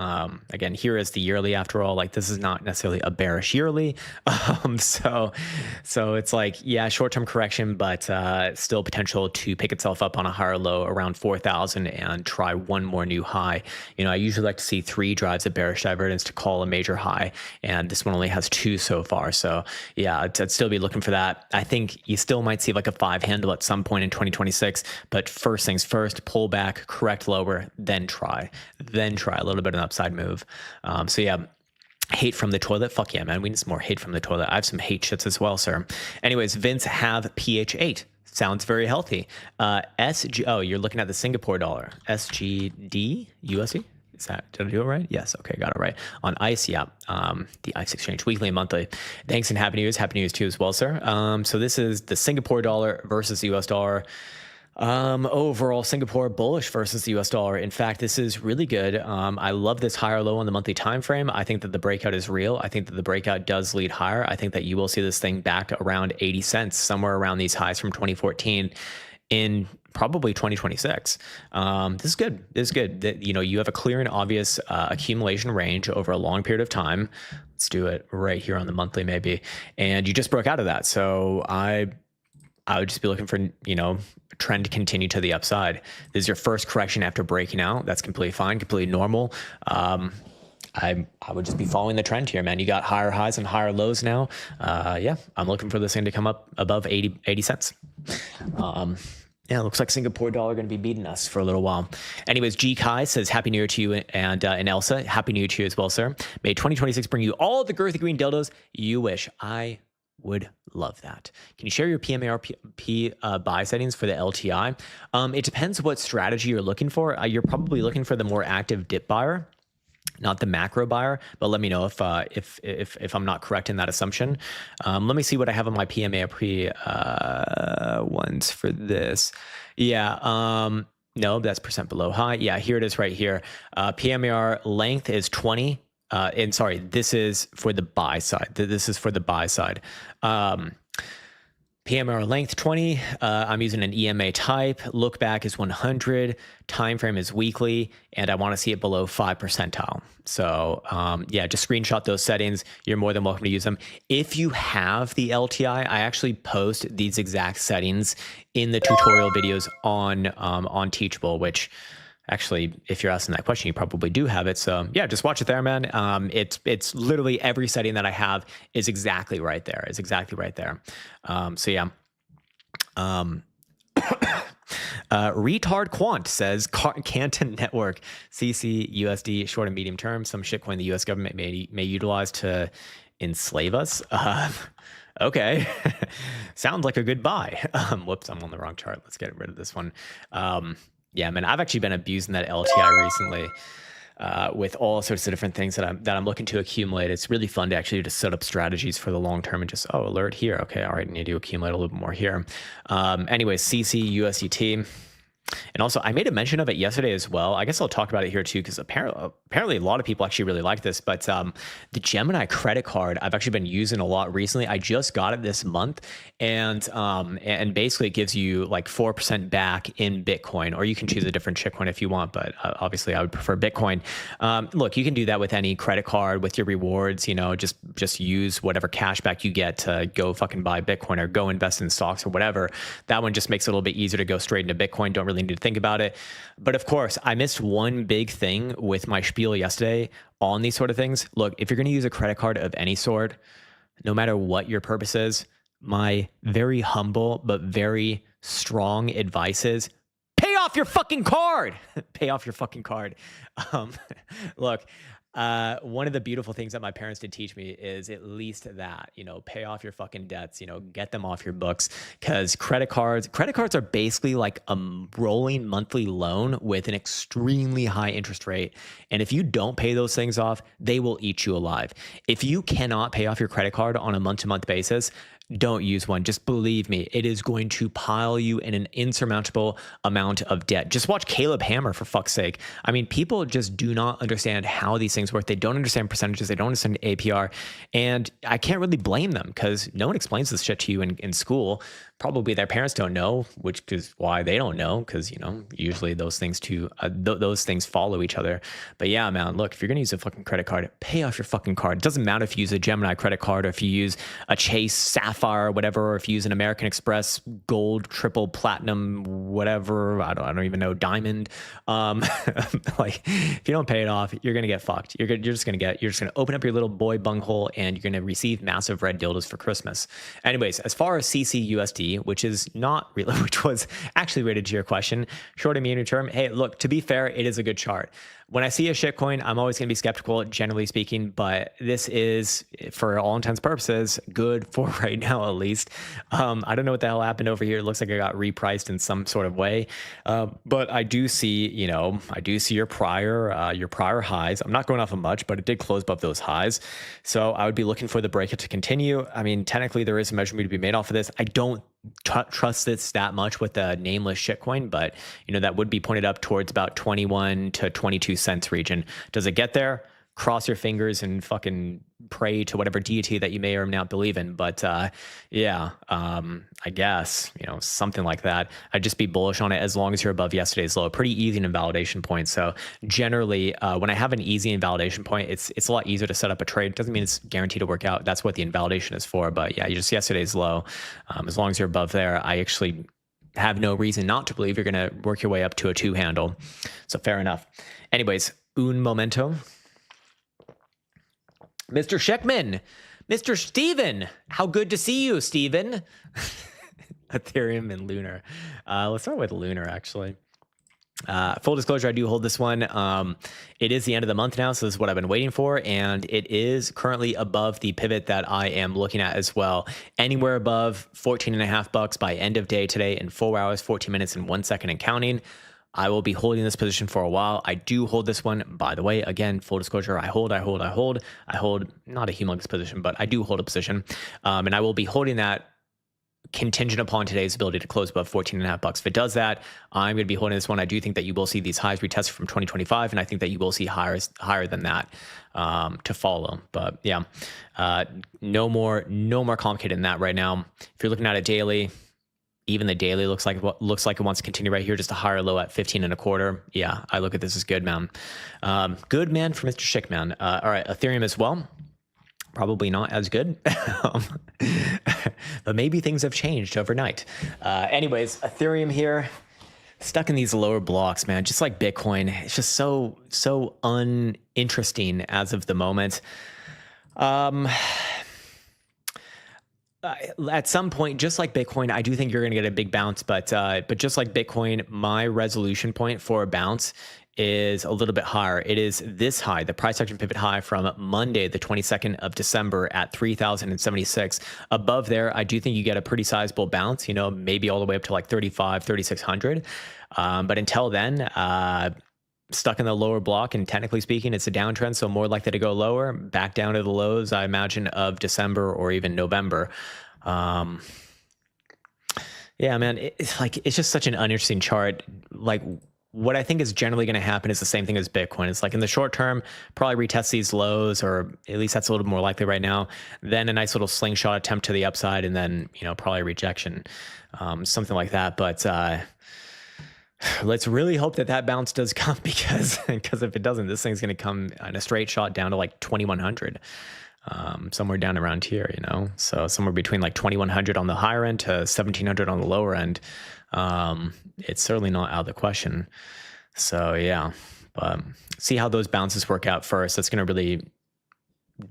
Again, here is the yearly after all. Like, this is not necessarily a bearish yearly. So it's like, yeah, short-term correction, but still potential to pick itself up on a higher low around 4,000 and try one more new high. I usually like to see 3 drives of bearish divergence to call a major high, and this one only has 2 so far. So yeah, I'd still be looking for that. I think you still might see like a 5 handle at some point in 2026, but first things first, pull back, correct lower, then try a little bit of an upside move. So yeah, hate from the toilet. Fuck yeah, man. We need some more hate from the toilet. I have some hate shits as well, sir. Anyways, Vince have PH8. Sounds very healthy. SG. Oh, you're looking at the Singapore dollar. SGD USD. Is that, did I do it right? Yes. Okay, got it right. On ICE, yeah. The ICE exchange, weekly and monthly. Thanks and happy news. Happy news to you as well, sir. So this is the Singapore dollar versus the US dollar. Overall, Singapore bullish versus the US dollar. In fact, this is really good. I love this higher low on the monthly time frame. I think that the breakout is real. I think that the breakout does lead higher. I think that you will see this thing back around 80 cents, somewhere around these highs from 2014 in probably 2026. This is good. This is good. You have a clear and obvious accumulation range over a long period of time. Let's do it right here on the monthly maybe. And you just broke out of that. So I would just be looking for, trend to continue to the upside. This is your first correction after breaking out. That's completely fine, completely normal. I would just be following the trend here, man. You got higher highs and higher lows now. Yeah, I'm looking for this thing to come up above 80 cents. Yeah, it looks like Singapore dollar going to be beating us for a little while. Anyways, G Kai says, Happy New Year to you and Elsa. Happy New Year to you as well, sir. May 2026 bring you all the girthy green dildos you wish. I would love that. Can you share your PMARP buy settings for the LTI? It depends what strategy you're looking for. You're probably looking for the more active dip buyer, not the macro buyer, but let me know if I'm not correct in that assumption. Let me see what I have on my PMARP ones for this. Yeah, no, that's percent below high. Yeah, here it is right here. PMAR length is 20. And sorry, this is for the buy side. This is for the buy side. PMR length 20. I'm using an EMA type. Look back is 100. Time frame is weekly, and I want to see it below 5 percentile. So yeah, just screenshot those settings. You're more than welcome to use them. If you have the LTI, I actually post these exact settings in the tutorial videos on Teachable, which. Actually, if you're asking that question, you probably do have it. So yeah, just watch it there, man. It's literally every setting that I have is exactly right there. It's exactly right there. So yeah. Retard Quant says Canton Network CC USD short and medium term. Some shitcoin the U.S. government may utilize to enslave us. Okay, sounds like a good buy. Whoops, I'm on the wrong chart. Let's get rid of this one. Yeah, man, I've actually been abusing that LTI recently with all sorts of different things that I'm looking to accumulate. It's really fun to actually just set up strategies for the long term and just, alert here. Okay, all right, I need to accumulate a little bit more here. Anyways, CC, USDT. And also, I made a mention of it yesterday as well. I guess I'll talk about it here too, because apparently a lot of people actually really like this. But the Gemini credit card, I've actually been using a lot recently. I just got it this month, and basically it gives you like 4% back in Bitcoin, or you can choose a different shitcoin if you want. But obviously, I would prefer Bitcoin. Look, you can do that with any credit card with your rewards. Just use whatever cash back you get to go fucking buy Bitcoin or go invest in stocks or whatever. That one just makes it a little bit easier to go straight into Bitcoin. Don't really need to think about it. But of course, I missed one big thing with my spiel yesterday on these sort of things. Look, if you're going to use a credit card of any sort, no matter what your purpose is, my very humble but very strong advice is pay off your fucking card. Pay off your fucking card. Look, one of the beautiful things that my parents did teach me is at least that, pay off your fucking debts, get them off your books, because credit cards are basically like a rolling monthly loan with an extremely high interest rate. And if you don't pay those things off, they will eat you alive. If you cannot pay off your credit card on a month-to-month basis, don't use one. Just believe me, it is going to pile you in an insurmountable amount of debt. Just watch Caleb Hammer, for fuck's sake. I mean, people just do not understand how these things things work. They don't understand percentages. They don't understand APR. And I can't really blame them because no one explains this shit to you in school. Probably their parents don't know, which is why they don't know, because, usually those things those things follow each other. But yeah, man, look, if you're going to use a fucking credit card, pay off your fucking card. It doesn't matter if you use a Gemini credit card or if you use a Chase Sapphire or whatever, or if you use an American Express Gold, Triple, Platinum, whatever. I don't even know, Diamond. Like, if you don't pay it off, you're going to get fucked. You're just going to open up your little boy bunghole and you're going to receive massive red dildos for Christmas. Anyways, as far as CCUSD, which was actually related to your question, short and medium term. Hey, look, to be fair, it is a good chart. When I see a shitcoin, I'm always going to be skeptical, generally speaking, but this is, for all intents and purposes, good for right now, at least. I don't know what the hell happened over here. It looks like it got repriced in some sort of way. But I do see, your prior highs. I'm not going off of much, but it did close above those highs. So I would be looking for the breakout to continue. I mean, technically there is a measurement to be made off of this. I don't trust this that much with the nameless shitcoin, but that would be pointed up towards about 21 to 22 cents region. Does it get there? Cross your fingers and fucking pray to whatever deity that you may or may not believe in. But I guess, something like that. I'd just be bullish on it as long as you're above yesterday's low. Pretty easy invalidation point. So generally, when I have an easy invalidation point, it's a lot easier to set up a trade. It doesn't mean it's guaranteed to work out. That's what the invalidation is for. But yeah, just yesterday's low. As long as you're above there, I actually have no reason not to believe you're going to work your way up to a 2 handle. So fair enough. Anyways, un momento. Mr. Sheckman, Mr. Steven, how good to see you, Steven. Ethereum and Lunar. Let's start with Lunar, actually. Full disclosure, I do hold this one. It is the end of the month now, so this is what I've been waiting for, and it is currently above the pivot that I am looking at as well. Anywhere above $14.50 by end of day today in 4 hours, 14 minutes, and 1 second and counting. I will be holding this position for a while. I do hold this one, by the way. Again, full disclosure, I hold not a humongous position, but I do hold a position. And I will be holding that contingent upon today's ability to close above $14.50. If it does that, I'm going to be holding this one. I do think that you will see these highs retested from 2025, and I think that you will see higher than that to follow. But yeah, no more complicated than that right now. If you're looking at a daily, even the daily looks like it wants to continue right here, just a higher low at 15.25. Yeah, I look at this as good, man. Good man for Mr. Schickman. All right, Ethereum as well. Probably not as good, but maybe things have changed overnight. Anyways, Ethereum here, stuck in these lower blocks, man. Just like Bitcoin, it's just so uninteresting as of the moment. At some point, just like Bitcoin, I do think you're going to get a big bounce, but just like Bitcoin, my resolution point for a bounce is a little bit higher. It is this high, the price action pivot high from Monday, the 22nd of December at 3,076. Above there, I do think you get a pretty sizable bounce, maybe all the way up to like 3,600. But until then, stuck in the lower block, and technically speaking, it's a downtrend, so more likely to go lower, back down to the lows, I imagine, of December or even November. Yeah, man, it's just such an uninteresting chart. Like, what I think is generally going to happen is the same thing as Bitcoin. It's like in the short term, probably retest these lows, or at least that's a little more likely right now. Then a nice little slingshot attempt to the upside, and then, probably rejection, something like that. But let's really hope that bounce does come, because if it doesn't, this thing's going to come in a straight shot down to like 2,100, somewhere down around here, so somewhere between like 2,100 on the higher end to 1,700 on the lower end. It's certainly not out of the question. So yeah, but see how those bounces work out first. That's going to really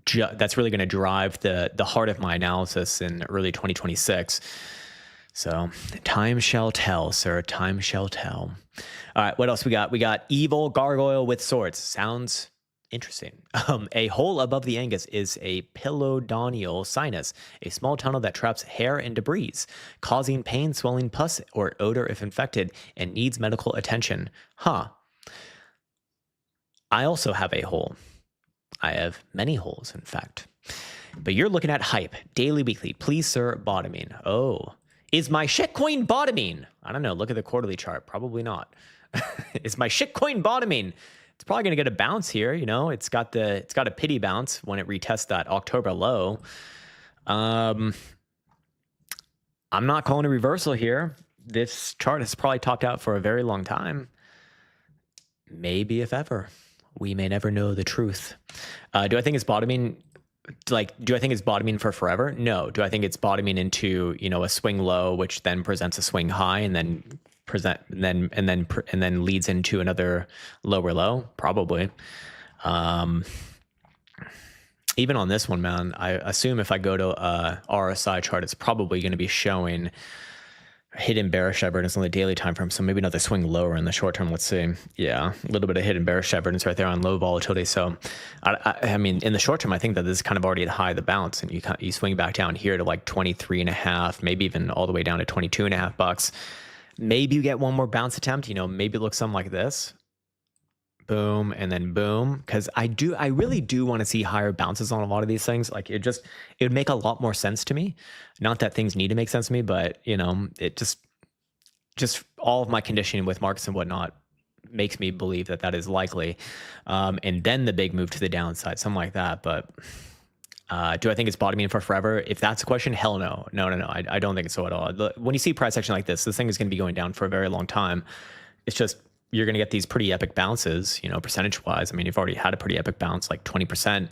going to drive the heart of my analysis in early 2026. So time shall tell, sir. Time shall tell. All right, what else we got? We got evil gargoyle with swords. Sounds interesting. A hole above the Angus is a pilodonial sinus, a small tunnel that traps hair and debris, causing pain, swelling, pus, or odor if infected, and needs medical attention. Huh. I also have a hole. I have many holes, in fact. But you're looking at hype, daily, weekly. Please, sir, bottoming. Oh. Is my shitcoin bottoming? I don't know. Look at the quarterly chart. Probably not. Is my shitcoin bottoming? it's probably going to get a bounce here. It's got a pity bounce when it retests that October low. I'm not calling a reversal here. This chart has probably topped out for a very long time. Maybe if ever. We may never know the truth. Do I think it's bottoming? Do I think it's bottoming for forever? No. Do I think it's bottoming into, a swing low, which then presents a swing high and then leads into another lower low? Probably. Even on this one, man, I assume if I go to a RSI chart, it's probably going to be showing hidden bearish evidence on the daily time frame. So maybe another swing lower in the short term. Let's see. Yeah, a little bit of hidden bearish evidence right there on low volatility. So I mean, in the short term, I think that this is kind of already at high of the bounce, and you swing back down here to like 23.5, maybe even all the way down to 22.5 bucks. Maybe you get one more bounce attempt. Maybe it looks something like this. Boom, and then boom. Because I really do want to see higher bounces on a lot of these things. Like it would make a lot more sense to me. Not that things need to make sense to me, but it just all of my conditioning with markets and whatnot makes me believe that is likely. And then the big move to the downside, something like that. But do I think it's bottoming for forever? If that's the question, hell no. No. I don't think so at all. When you see price action like this thing is going to be going down for a very long time. It's just, you're going to get these pretty epic bounces, percentage wise. I mean, you've already had a pretty epic bounce, like 20%.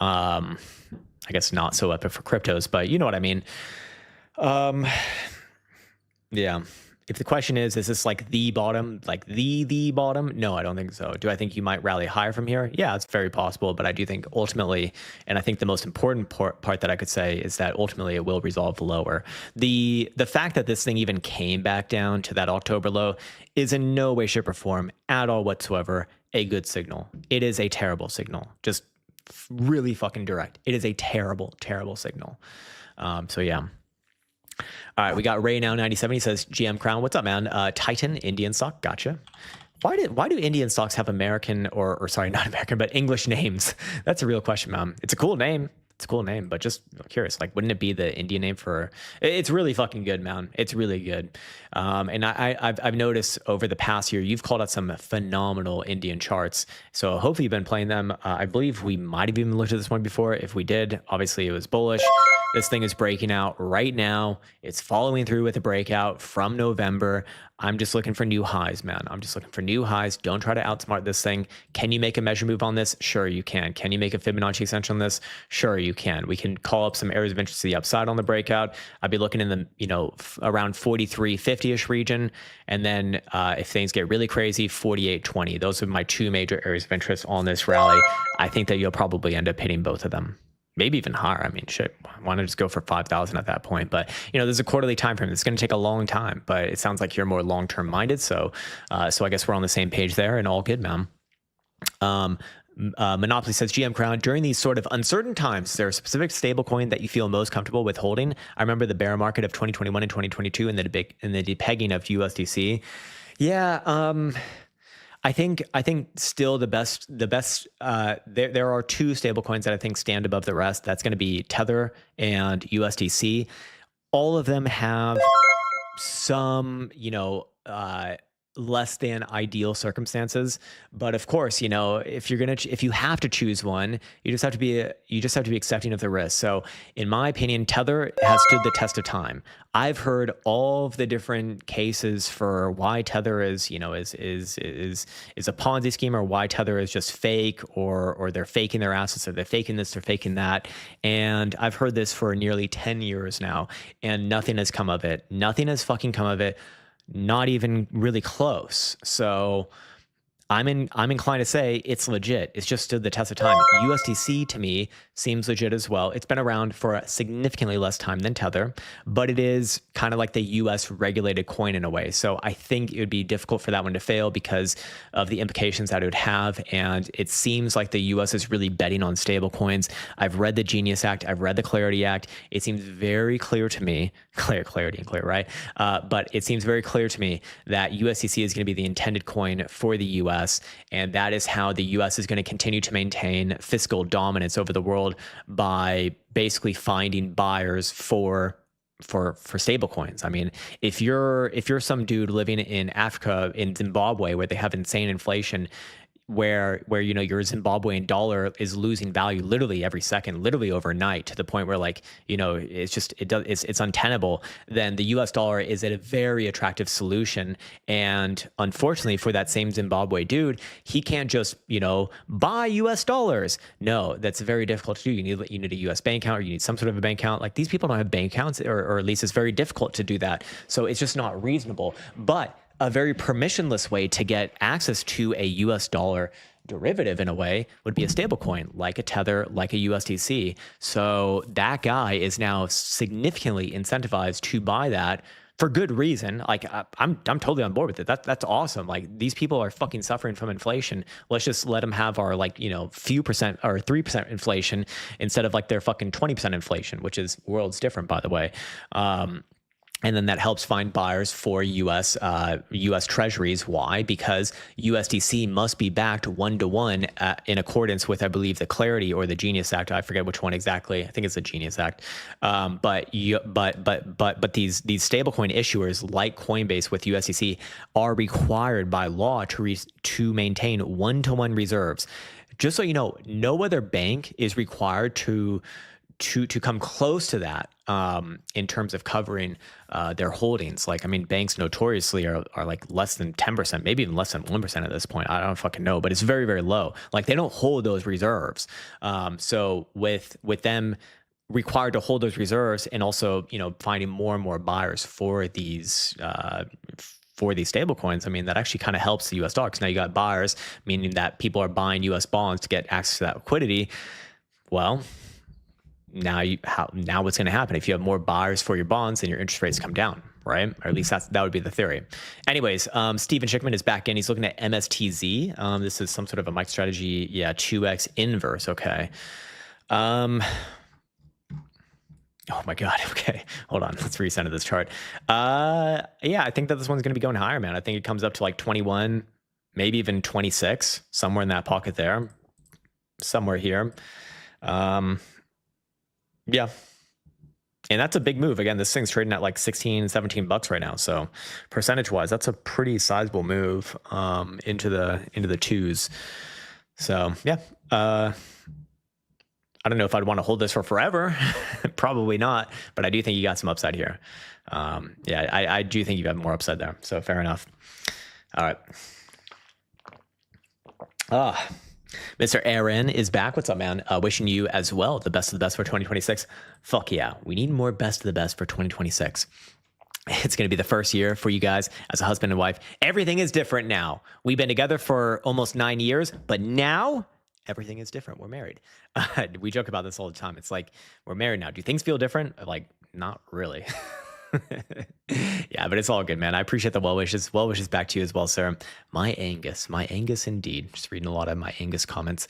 I guess not so epic for cryptos, but you know what I mean? Yeah. If the question is this like the bottom, like the bottom? No, I don't think so. Do I think you might rally higher from here? Yeah, it's very possible, but I do think ultimately, and I think the most important part that I could say is that ultimately it will resolve lower. The fact that this thing even came back down to that October low is in no way, shape, or form at all whatsoever a good signal. It is a terrible signal. Just really fucking direct. It is a terrible, terrible signal. So yeah. All right, we got Ray now 97. He says, GM Crown, what's up, man? Titan, Indian stock, gotcha. Why do Indian stocks have American or sorry, not American, but English names? That's a real question, man. It's a cool name. It's a cool name, but just curious, like, wouldn't it be the Indian name for? It's really fucking good, man. It's really good. And I've noticed over the past year, you've called out some phenomenal Indian charts. So hopefully you've been playing them. I believe we might have even looked at this one before. If we did, obviously it was bullish. This thing is breaking out right now. It's following through with a breakout from November. I'm just looking for new highs, man. I'm just looking for new highs. Don't try to outsmart this thing. Can you make a measure move on this? Sure, you can. Can you make a Fibonacci extension on this? Sure, you can. We can call up some areas of interest to the upside on the breakout. I'd be looking in the, around 43.50-ish region. And then if things get really crazy, 48.20. Those are my two major areas of interest on this rally. I think that you'll probably end up hitting both of them. Maybe even higher. I mean, shit, I want to just go for 5,000 at that point. But, there's a quarterly time frame. It's going to take a long time, but it sounds like you're more long-term minded. So I guess we're on the same page there and all good, man. Monopoly says, GM Crown, during these sort of uncertain times, is there a specific stablecoin that you feel most comfortable with holding? I remember the bear market of 2021 and 2022 and the depegging of USDC. Yeah, I think still the best there are two stable coins that I think stand above the rest. That's going to be Tether and USDC. All of them have some, less than ideal circumstances, but of course, if you have to choose one, you just have to be accepting of the risk. So in my opinion, Tether has stood the test of time. I've heard all of the different cases for why Tether is a Ponzi scheme, or why Tether is just fake, or they're faking their assets, or they're faking this, they're faking that. And I've heard this for nearly 10 years now, and nothing has come of it. Nothing has fucking come of it. Not even really close. So I'm inclined to say it's legit. It's just stood the test of time. USDC to me seems legit as well. It's been around for a significantly less time than Tether, but it is kind of like the US regulated coin in a way. So I think it would be difficult for that one to fail because of the implications that it would have. And it seems like the US is really betting on stable coins. I've read the Genius Act. I've read the Clarity Act. It seems very clear to me, clarity and clear, right? But it seems very clear to me that USDC is going to be the intended coin for the US. And that is how the US is going to continue to maintain fiscal dominance over the world, by basically finding buyers for stable coins. I mean, if you're some dude living in Africa, in Zimbabwe, where they have insane inflation, where you know your Zimbabwean dollar is losing value literally every second, literally overnight, to the point where, like, you know, it's untenable, then the US dollar is a very attractive solution. And unfortunately for that same Zimbabwe dude, he can't just, you know, buy US dollars. No, that's very difficult to do. You need a US bank account, or you need some sort of a bank account. Like, these people don't have bank accounts, or at least it's very difficult to do that. So it's just not reasonable. But a very permissionless way to get access to a US dollar derivative, in a way, would be a stablecoin, like a Tether, like a USDC. So that guy is now significantly incentivized to buy that for good reason. Like, I'm totally on board with it. That's awesome. Like, these people are fucking suffering from inflation. Let's just let them have our, like, you know, few percent or 3% inflation instead of like their fucking 20% inflation, which is worlds different, by the way. And then that helps find buyers for US treasuries. Why? Because USDC must be backed 1-to-1 in accordance with, I believe, the Clarity or the Genius Act. I forget which one exactly. I think it's the Genius Act. But these stablecoin issuers like Coinbase with USDC are required by law to maintain 1-to-1 reserves. Just so you know, no other bank is required to come close to that in terms of covering their holdings. Like, I mean, banks notoriously are like less than 10%, maybe even less than 1% at this point. I don't fucking know, but it's very, very low. Like, they don't hold those reserves. So with them required to hold those reserves, and also, you know, finding more and more buyers for these stable coins, I mean, that actually kind of helps the US dollar, because now you got buyers, meaning that people are buying US bonds to get access to that liquidity. Well, now what's going to happen? If you have more buyers for your bonds, then your interest rates come down, right? Or at least that would be the theory. Anyways, Steven Schickman is back in. He's looking at MSTZ. This is some sort of a MicroStrategy, 2x inverse. Okay. Oh my God. Okay. Hold on. Let's recenter this chart. I think that this one's going to be going higher, man. I think it comes up to like 21, maybe even 26, somewhere in that pocket there, somewhere here. Yeah. And that's a big move. Again, this thing's trading at like 16, 17 bucks right now. So percentage wise, that's a pretty sizable move into the twos. So yeah. I don't know if I'd want to hold this for forever. Probably not, but I do think you got some upside here. I do think you have more upside there. So fair enough. All right. Mr. Aaron is back. What's up, man? Wishing you as well the best of the best for 2026. Fuck yeah. We need more best of the best for 2026. It's going to be the first year for you guys as a husband and wife. Everything is different now. We've been together for almost 9 years, but now everything is different. We're married. We joke about this all the time. It's like, we're married now. Do things feel different? Like, not really. Yeah, but it's all good, man. I appreciate the well wishes. Well wishes back to you as well, sir. My Angus indeed. Just reading a lot of my Angus comments.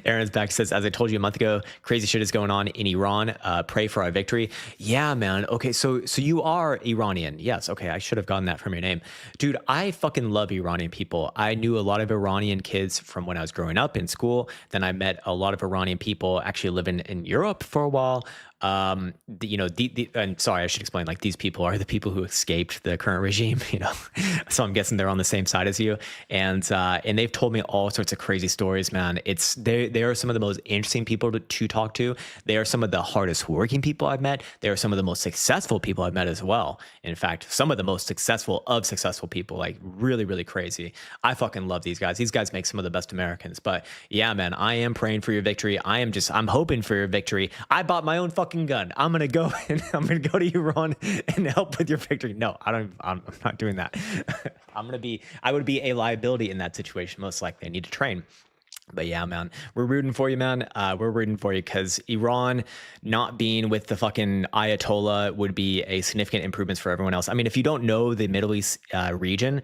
Aaron's back, says, as I told you a month ago, crazy shit is going on in Iran. Pray for our victory. Yeah, man. Okay, so you are Iranian. Yes, okay, I should have gotten that from your name. Dude, I fucking love Iranian people. I knew a lot of Iranian kids from when I was growing up in school. Then I met a lot of Iranian people actually living in Europe for a while. And sorry, I should explain, like, these people are the people who escaped the current regime, you know, so I'm guessing they're on the same side as you. And they've told me all sorts of crazy stories, man. They are some of the most interesting people to talk to. They are some of the hardest working people I've met. They are some of the most successful people I've met as well. In fact, some of the most successful people, like really, really crazy. I fucking love these guys. These guys make some of the best Americans. But yeah, man, I am praying for your victory. I'm hoping for your victory. I bought my own fucking gun. I'm gonna go to Iran and help with your victory. No, I'm not doing that. I would be a liability in that situation, most likely. I need to train. But yeah, man, we're rooting for you, man. We're rooting for you, because Iran not being with the fucking Ayatollah would be a significant improvement for everyone else. I mean, if you don't know the Middle East region,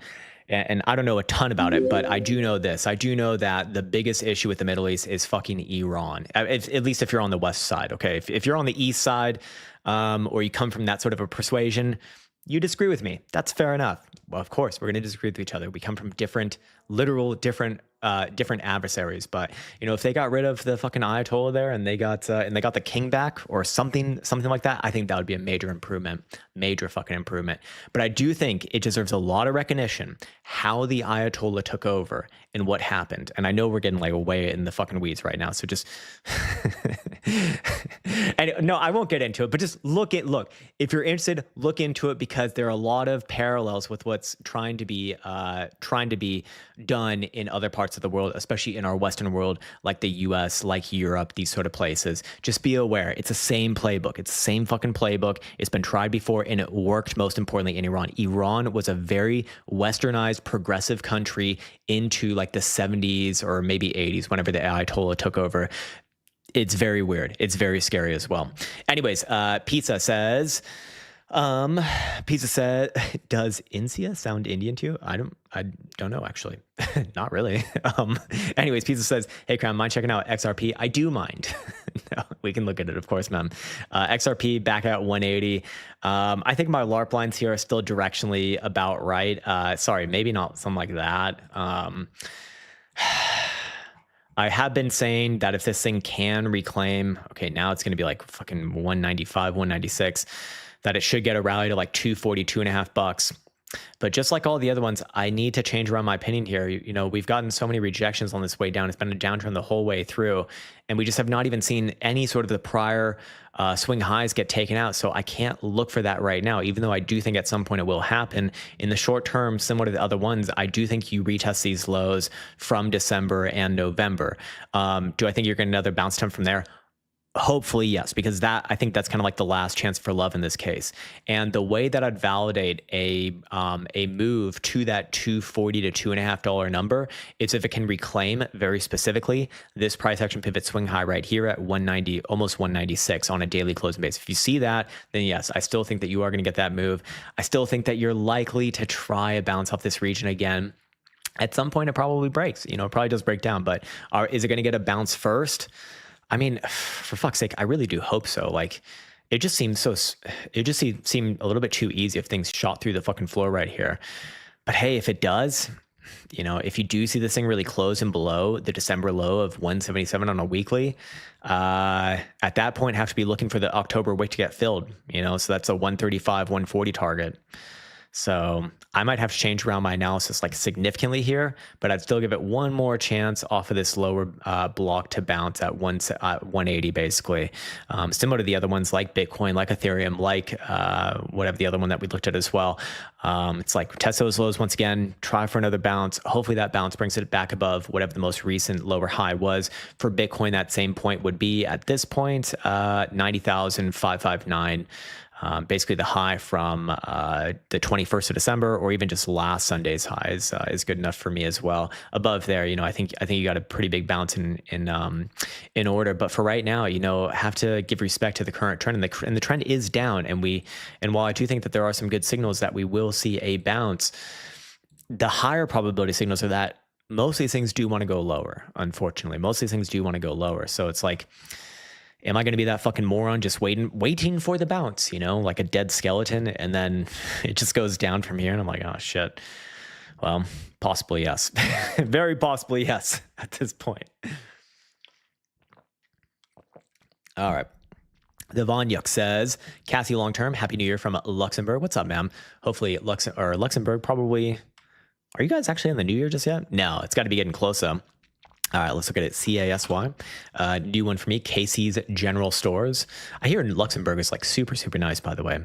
and I don't know a ton about it, but I do know this. I do know that the biggest issue with the Middle East is fucking Iran, at least if you're on the west side, okay? If you're on the east side, or you come from that sort of a persuasion, you disagree with me. That's fair enough. Well, of course, we're going to disagree with each other. We come from different, literal, different adversaries. But if they got rid of the fucking Ayatollah there and they got the king back or something like that, I think that would be a major improvement, major fucking improvement. But I do think it deserves a lot of recognition how the Ayatollah took over and what happened. And I know we're getting like way in the fucking weeds right now, so just and no, I won't get into it, but just look. If you're interested, look into it, because there are a lot of parallels with what's trying to be done in other parts of the world, especially in our Western world, like the US, like Europe, these sort of places. Just be aware, it's the same playbook. It's the same fucking playbook. It's been tried before and it worked, most importantly, in Iran. Iran was a very westernized, progressive country into like the 70s or maybe 80s, whenever the Ayatollah took over. It's very weird. It's very scary as well. Anyways, Pizza says, does Insia sound Indian to you? I don't know, actually. Not really. Anyways, Pizza says, hey, Crown, mind checking out XRP? I do mind. No, we can look at it, of course, man. XRP back at 180. I think my LARP lines here are still directionally about right. Sorry, maybe not something like that. I have been saying that if this thing can reclaim, okay, now it's going to be like fucking 195, 196, that it should get a rally to like 240, $2.50. But just like all the other ones, I need to change around my opinion here. We've gotten so many rejections on this way down. It's been a downturn the whole way through, and we just have not even seen any sort of the prior swing highs get taken out. So I can't look for that right now, even though I do think at some point it will happen. In the short term, similar to the other ones, I do think you retest these lows from December and November. Do I think you're going to another bounce time from there? Hopefully, yes, because I think that's kind of like the last chance for love in this case. And the way that I'd validate a move to that $240 to $2.50 number is if it can reclaim very specifically this price action pivot swing high right here at 190, almost 196 on a daily closing base. If you see that, then yes, I still think that you are going to get that move. I still think that you're likely to try a bounce off this region again. At some point, it probably breaks. It probably does break down, but is it going to get a bounce first? I mean, for fuck's sake, I really do hope so. Like, it just seemed a little bit too easy if things shot through the fucking floor right here. But hey, if it does, if you do see this thing really close and below the December low of 177 on a weekly, at that point, have to be looking for the October wick to get filled. So that's a 135, 140 target. So I might have to change around my analysis like significantly here, but I'd still give it one more chance off of this lower block to bounce at 180 basically. Similar to the other ones like Bitcoin, like Ethereum, like whatever the other one that we looked at as well. It's like test those lows once again, try for another bounce. Hopefully that bounce brings it back above whatever the most recent lower high was. For Bitcoin, that same point would be at this point, 90,559. Basically the high from the 21st of December, or even just last Sunday's highs is good enough for me as well. Above there, I think you got a pretty big bounce in order. But for right now, have to give respect to the current trend, and the trend is down. And while I do think that there are some good signals that we will see a bounce, the higher probability signals are that most of these things do want to go lower. Unfortunately, most of these things do want to go lower. So it's like, am I going to be that fucking moron just waiting for the bounce, like a dead skeleton, and then it just goes down from here, and I'm like, oh shit. Well, possibly yes. Very possibly yes at this point. All right. The Von Yuck says, Cassie long-term, Happy New Year from Luxembourg. What's up, ma'am? Hopefully Luxembourg probably, are you guys actually on the New Year just yet? No, it's got to be getting closer. All right, let's look at it. CASY. New one for me, Casey's General Stores. I hear Luxembourg is like super, super nice, by the way.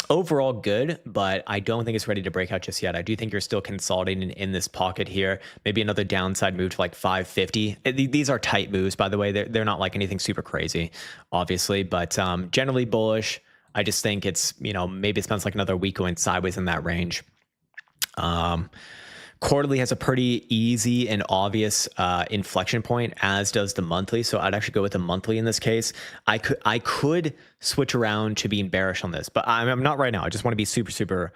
Overall good, but I don't think it's ready to break out just yet. I do think you're still consolidating in this pocket here. Maybe another downside move to like 550. These are tight moves, by the way. They're not like anything super crazy, obviously, but generally bullish. I just think it's, maybe it spends like another week going sideways in that range. Quarterly has a pretty easy and obvious inflection point, as does the monthly. So I'd actually go with the monthly in this case. I could switch around to being bearish on this, but I'm not right now. I just want to be super, super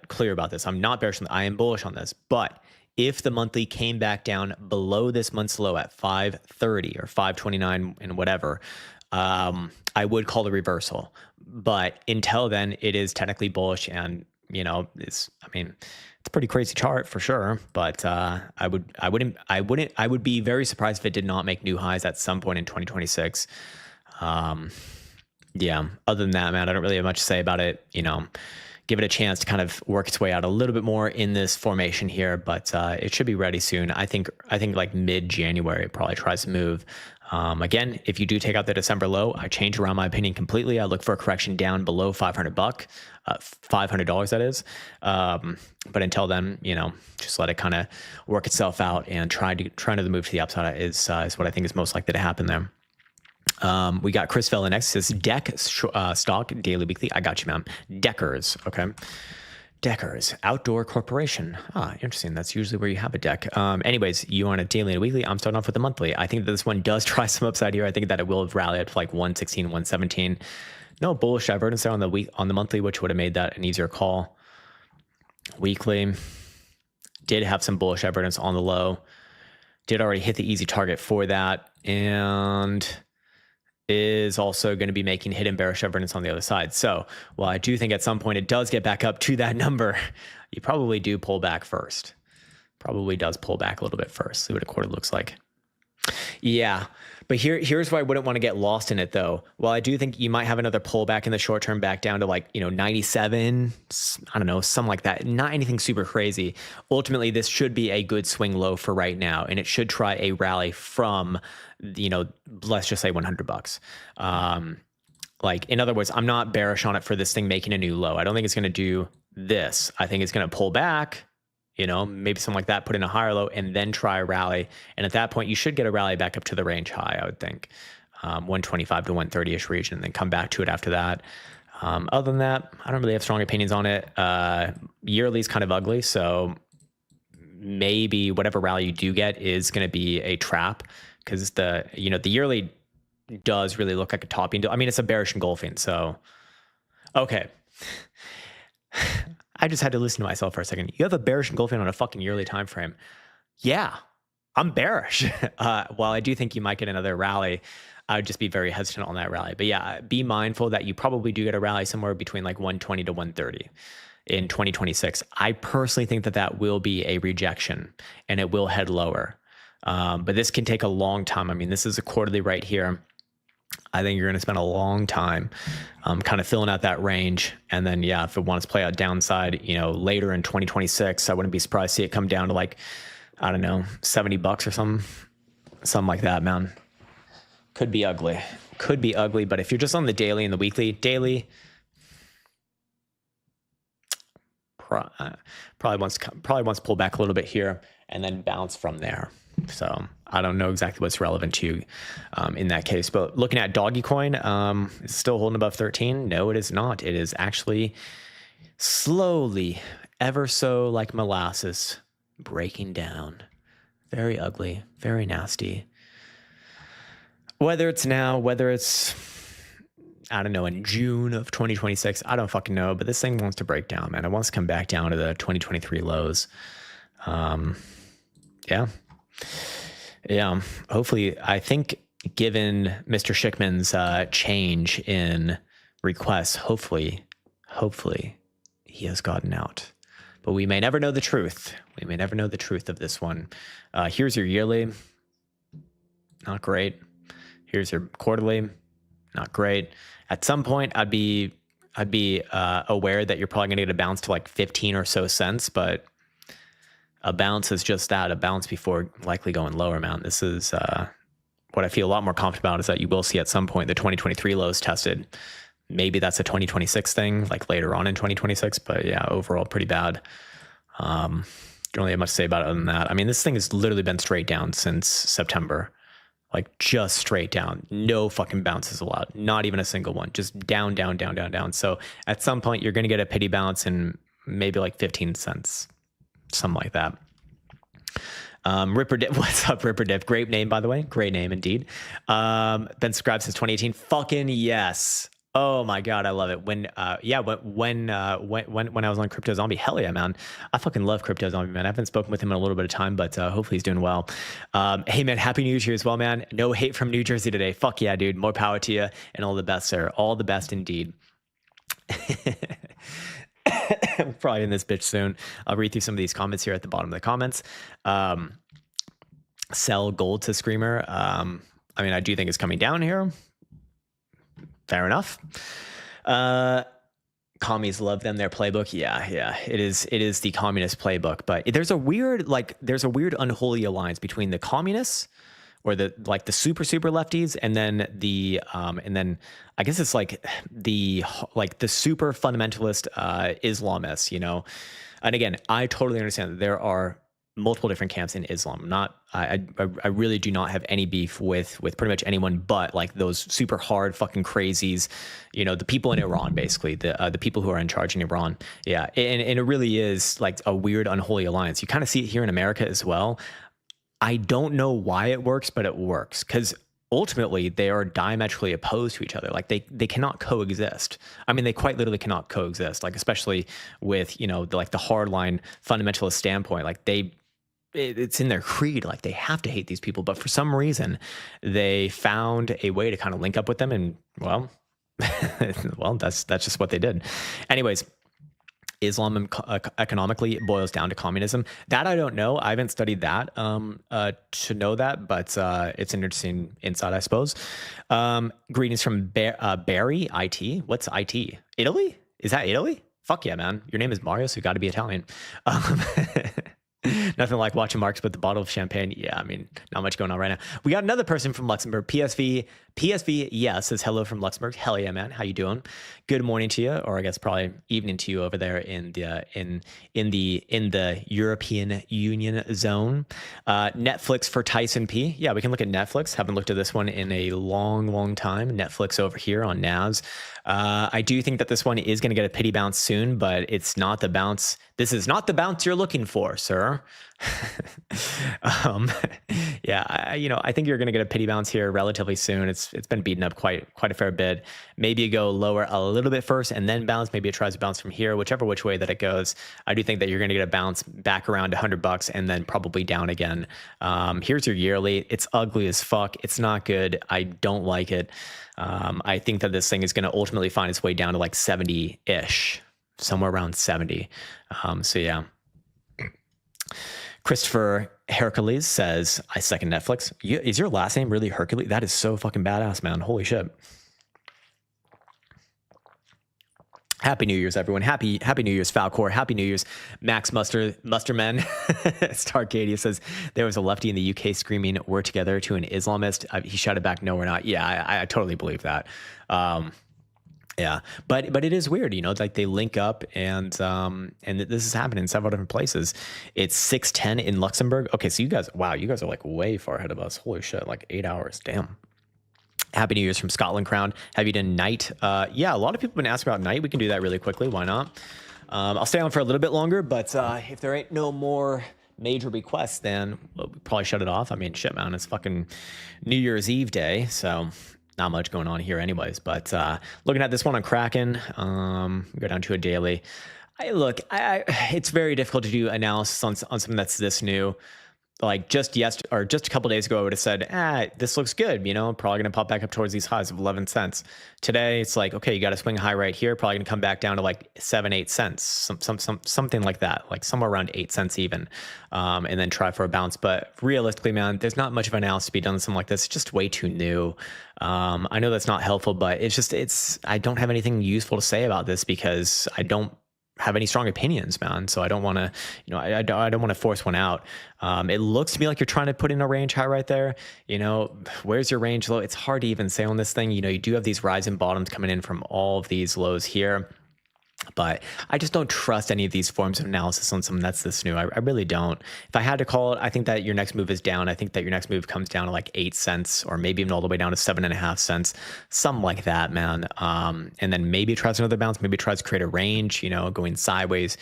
clear about this. I'm not bearish on this. I am bullish on this. But if the monthly came back down below this month's low at 530 or 529 and whatever, I would call a reversal. But until then, it is technically bullish, and it's a pretty crazy chart for sure. But I would be very surprised if it did not make new highs at some point in 2026. Yeah. Other than that, man, I don't really have much to say about it. Give it a chance to kind of work its way out a little bit more in this formation here, but it should be ready soon. I think like mid-January it probably tries to move. Again, if you do take out the December low, I change around my opinion completely. I look for a correction down below $500, that is. But until then, just let it kind of work itself out and try to move to the upside is what I think is most likely to happen there. We got Chris Vela next. Says Deck stock daily weekly. I got you, man. Deckers. Okay. Deckers Outdoor Corporation. Interesting. That's usually where you have a deck. Anyways, you want a daily and a weekly. I'm starting off with the monthly. I think that this one does try some upside here. I think that it will rally up to like 116, 117. No bullish divergence there on the monthly, which would have made that an easier call. Weekly did have some bullish divergence on the low. Did already hit the easy target for that, and is also going to be making hidden bearish divergence on the other side. So while I do think at some point it does get back up to that number, you probably do pull back first. Probably does pull back a little bit first. See what a quarter looks like. Yeah, but here's why I wouldn't want to get lost in it though. Well, I do think you might have another pullback in the short term back down to like, 97, I don't know, something like that. Not anything super crazy. Ultimately, this should be a good swing low for right now, and it should try a rally from, let's just say $100. Like, in other words, I'm not bearish on it for this thing making a new low. I don't think it's going to do this. I think it's going to pull back, maybe something like that, put in a higher low, and then try a rally. And at that point, you should get a rally back up to the range high, I would think, 125 to 130-ish region, and then come back to it after that. Other than that, I don't really have strong opinions on it. Yearly is kind of ugly, so maybe whatever rally you do get is going to be a trap, because the yearly does really look like a topping. I mean, it's a bearish engulfing, so okay. I just had to listen to myself for a second. You have a bearish engulfing on a fucking yearly time frame. Yeah, I'm bearish. While I do think you might get another rally, I would just be very hesitant on that rally. But yeah, be mindful that you probably do get a rally somewhere between like 120 to 130 in 2026. I personally think that will be a rejection, and it will head lower. But this can take a long time. I mean, this is a quarterly right here. I think you're going to spend a long time kind of filling out that range. And then, yeah, if it wants to play out downside, later in 2026, I wouldn't be surprised to see it come down to like, I don't know, $70 or something like that, man. Could be ugly. But if you're just on the daily and the weekly, probably wants to pull back a little bit here and then bounce from there. So I don't know exactly what's relevant to you in that case. But looking at Doggy Coin, it's still holding above 13. No, it is not. It is actually slowly, ever so like molasses, breaking down. Very ugly, very nasty. Whether it's now, whether it's, I don't know, in June of 2026, I don't fucking know. But this thing wants to break down, man. It wants to come back down to the 2023 lows. Yeah. Hopefully, I think given Mr. Schickman's change in requests, hopefully he has gotten out. But we may never know the truth. We may never know the truth of this one. Here's your yearly. Not great. Here's your quarterly. Not great. At some point, I'd be aware that you're probably going to get a bounce to like 15 or so cents, but a bounce is just that, a bounce before likely going lower, man. This is what I feel a lot more confident about, is that you will see at some point the 2023 lows tested. Maybe that's a 2026 thing, like later on in 2026. But yeah, overall pretty bad. Don't really have much to say about it other than that. I mean, this thing has literally been straight down since September. Like just straight down. No fucking bounces allowed. Not even a single one. Just down, down, down, down, down. So at some point you're going to get a pity bounce in maybe like 15 cents. Something like that. Ripper Diff, what's up, Ripper Diff? Great name, by the way. Great name indeed. Been subscribed since 2018. Fucking yes. Oh my god, I love it. When I was on Crypto Zombie, hell yeah, man. I fucking love Crypto Zombie, man. I haven't spoken with him in a little bit of time, but hopefully he's doing well. Hey man, happy New Year to you as well, man. No hate from New Jersey today. Fuck yeah, dude. More power to you, and all the best, sir. All the best indeed. We'll probably end this bitch soon. I'll read through some of these comments here at the bottom of the comments. Sell gold to Screamer. I mean, I do think it's coming down here. Fair enough. Commies love them, their playbook. Yeah, it is the communist playbook. But there's a weird unholy alliance between the communists, or the super lefties, and then I guess it's like the super fundamentalist Islamists, you know. And again, I totally understand that there are multiple different camps in Islam. I really do not have any beef with pretty much anyone but like those super hard fucking crazies, you know, the people in Iran, basically the people who are in charge in Iran. Yeah, and it really is like a weird unholy alliance. You kind of see it here in America as well. I don't know why it works, but it works because ultimately they are diametrically opposed to each other. Like they cannot coexist. I mean, they quite literally cannot coexist. Like especially with, you know, the hardline fundamentalist standpoint. Like it's in their creed. Like they have to hate these people, but for some reason they found a way to kind of link up with them, and well, that's just what they did. Anyways. Islam economically boils down to communism. That I don't know. I haven't studied that to know that, but it's an interesting insight, I suppose. Greetings from Barry IT. What's IT? Italy? Is that Italy? Fuck yeah, man. Your name is Mario, so you got to be Italian. Nothing like watching Marks with the bottle of champagne. Yeah, I mean, not much going on right now. We got another person from Luxembourg. PSV, yes, says hello from Luxembourg. Hell yeah, man. How you doing? Good morning to you, or I guess probably evening to you over there in the European Union zone. Netflix for Tyson P. Yeah, we can look at Netflix. Haven't looked at this one in a long time. Netflix over here on NAS. I do think that this one is going to get a pity bounce soon, but it's not the bounce. This is not the bounce you're looking for, sir. Yeah, I think you're going to get a pity bounce here relatively soon. It's been beaten up quite a fair bit. Maybe you go lower a little bit first and then bounce. Maybe it tries to bounce from here, whichever which way that it goes. I do think that you're going to get a bounce back around $100 and then probably down again. Here's your yearly. It's ugly as fuck. It's not good. I don't like it. I think that this thing is going to ultimately find its way down to like 70-ish, somewhere around 70. So yeah. Christopher Hercules says, I second Netflix. Is your last name really Hercules? That is so fucking badass, man. Holy shit. Happy New Year's, everyone. Happy New Year's, Falcor. Happy New Year's, Max Musterman. Starcadia says, there was a lefty in the UK screaming, we're together, to an Islamist. He shouted back, no, we're not. Yeah, I totally believe that. Yeah, but it is weird, you know, like they link up and this is happening in several different places. It's 6:10 in Luxembourg. Okay, so you guys are like way far ahead of us. Holy shit, like 8 hours. Damn. Happy New Year's from Scotland Crown. Have you done night? Yeah, a lot of people have been asking about night. We can do that really quickly. Why not? I'll stay on for a little bit longer, but if there ain't no more major requests, then we'll probably shut it off. I mean, shit, man, it's fucking New Year's Eve day, so not much going on here anyways. But looking at this one on Kraken, go down to a daily. It's very difficult to do analysis on something that's this new. Like just a couple days ago, I would have said, this looks good. You know, probably going to pop back up towards these highs of 11 cents. Today, it's like, okay, you got a swing high right here. Probably going to come back down to like 7-8 cents, something like that, like somewhere around 8 cents even, and then try for a bounce. But realistically, man, there's not much of an analysis to be done on something like this. It's just way too new. I know that's not helpful, but I don't have anything useful to say about this because I don't have any strong opinions, man. So I don't want to, I don't want to force one out. It looks to me like you're trying to put in a range high right there. You know, where's your range low? It's hard to even say on this thing. You know, you do have these rising bottoms coming in from all of these lows here. But I just don't trust any of these forms of analysis on something that's this new. I really don't. If I had to call it, I think that your next move is down. I think that your next move comes down to like 8 cents or maybe even all the way down to 7.5 cents, something like that, man. And then maybe it tries another bounce. Maybe it tries to create a range, going sideways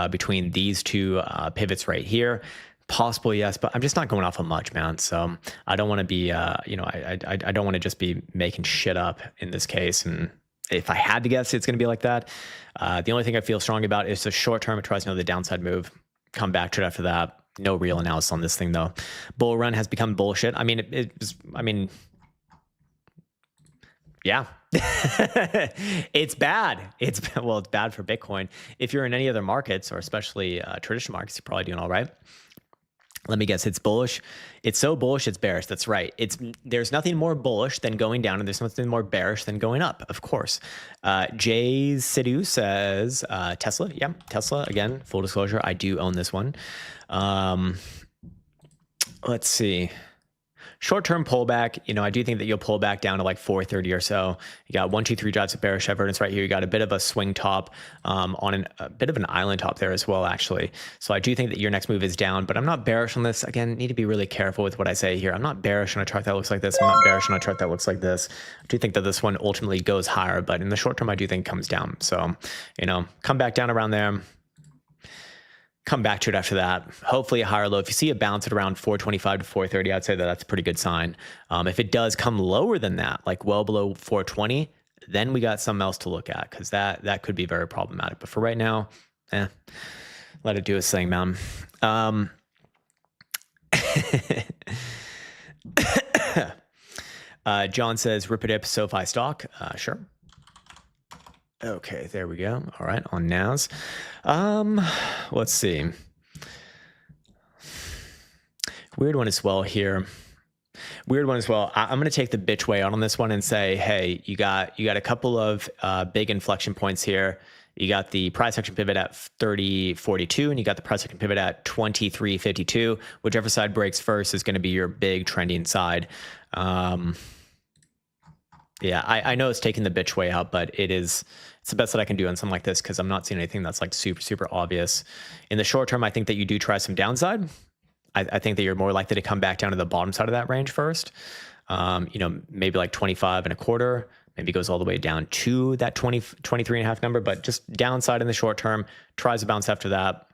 between these two pivots right here. Possible, yes, but I'm just not going off of much, man. So I don't want to be, I don't want to just be making shit up in this case. And if I had to guess, it's going to be like that. The only thing I feel strong about is the short term. It tries another downside move, come back to it after that. No real analysis on this thing though. Bull run has become bullshit. I mean, Yeah. It's bad. Well, it's bad for Bitcoin. If you're in any other markets, or especially traditional markets, you're probably doing all right. Let me guess, it's bullish. It's so bullish, it's bearish. That's right. There's nothing more bullish than going down, and there's nothing more bearish than going up, of course. Jay Sidhu says, Tesla. Yeah, Tesla. Again, full disclosure, I do own this one. Let's see. Short-term pullback, I do think that you'll pull back down to like 430 or so. You got 1, 2, 3 drives of bearish evidence right here. You got a bit of a swing top on a bit of an island top there as well, actually. So I do think that your next move is down, but I'm not bearish on this. Again, need to be really careful with what I say here. I'm not bearish on a chart that looks like this. I'm not bearish on a chart that looks like this. I do think that this one ultimately goes higher, but in the short term, I do think it comes down. So, come back down around there. Come back to it after that. Hopefully a higher low. If you see a bounce at around 425 to 430, I'd say that that's a pretty good sign. If it does come lower than that, like well below 420, then we got something else to look at, because that could be very problematic. But for right now, let it do its thing, man. John says, rip a dip, SoFi stock. Sure. Okay, there we go. All right, on NAS. Let's see. Weird one as well here. Weird one as well. I'm going to take the bitch way out on this one and say, hey, you got a couple of big inflection points here. You got the price action pivot at 30.42, and you got the price action pivot at 23.52. Whichever side breaks first is going to be your big trending side. Yeah, I know it's taking the bitch way out, but it's the best that I can do on something like this, because I'm not seeing anything that's like super, super obvious. In the short term, I think that you do try some downside. I think that you're more likely to come back down to the bottom side of that range first. Maybe like 25 and a quarter, maybe goes all the way down to that 23 and a half number, but just downside in the short term, tries to bounce after that,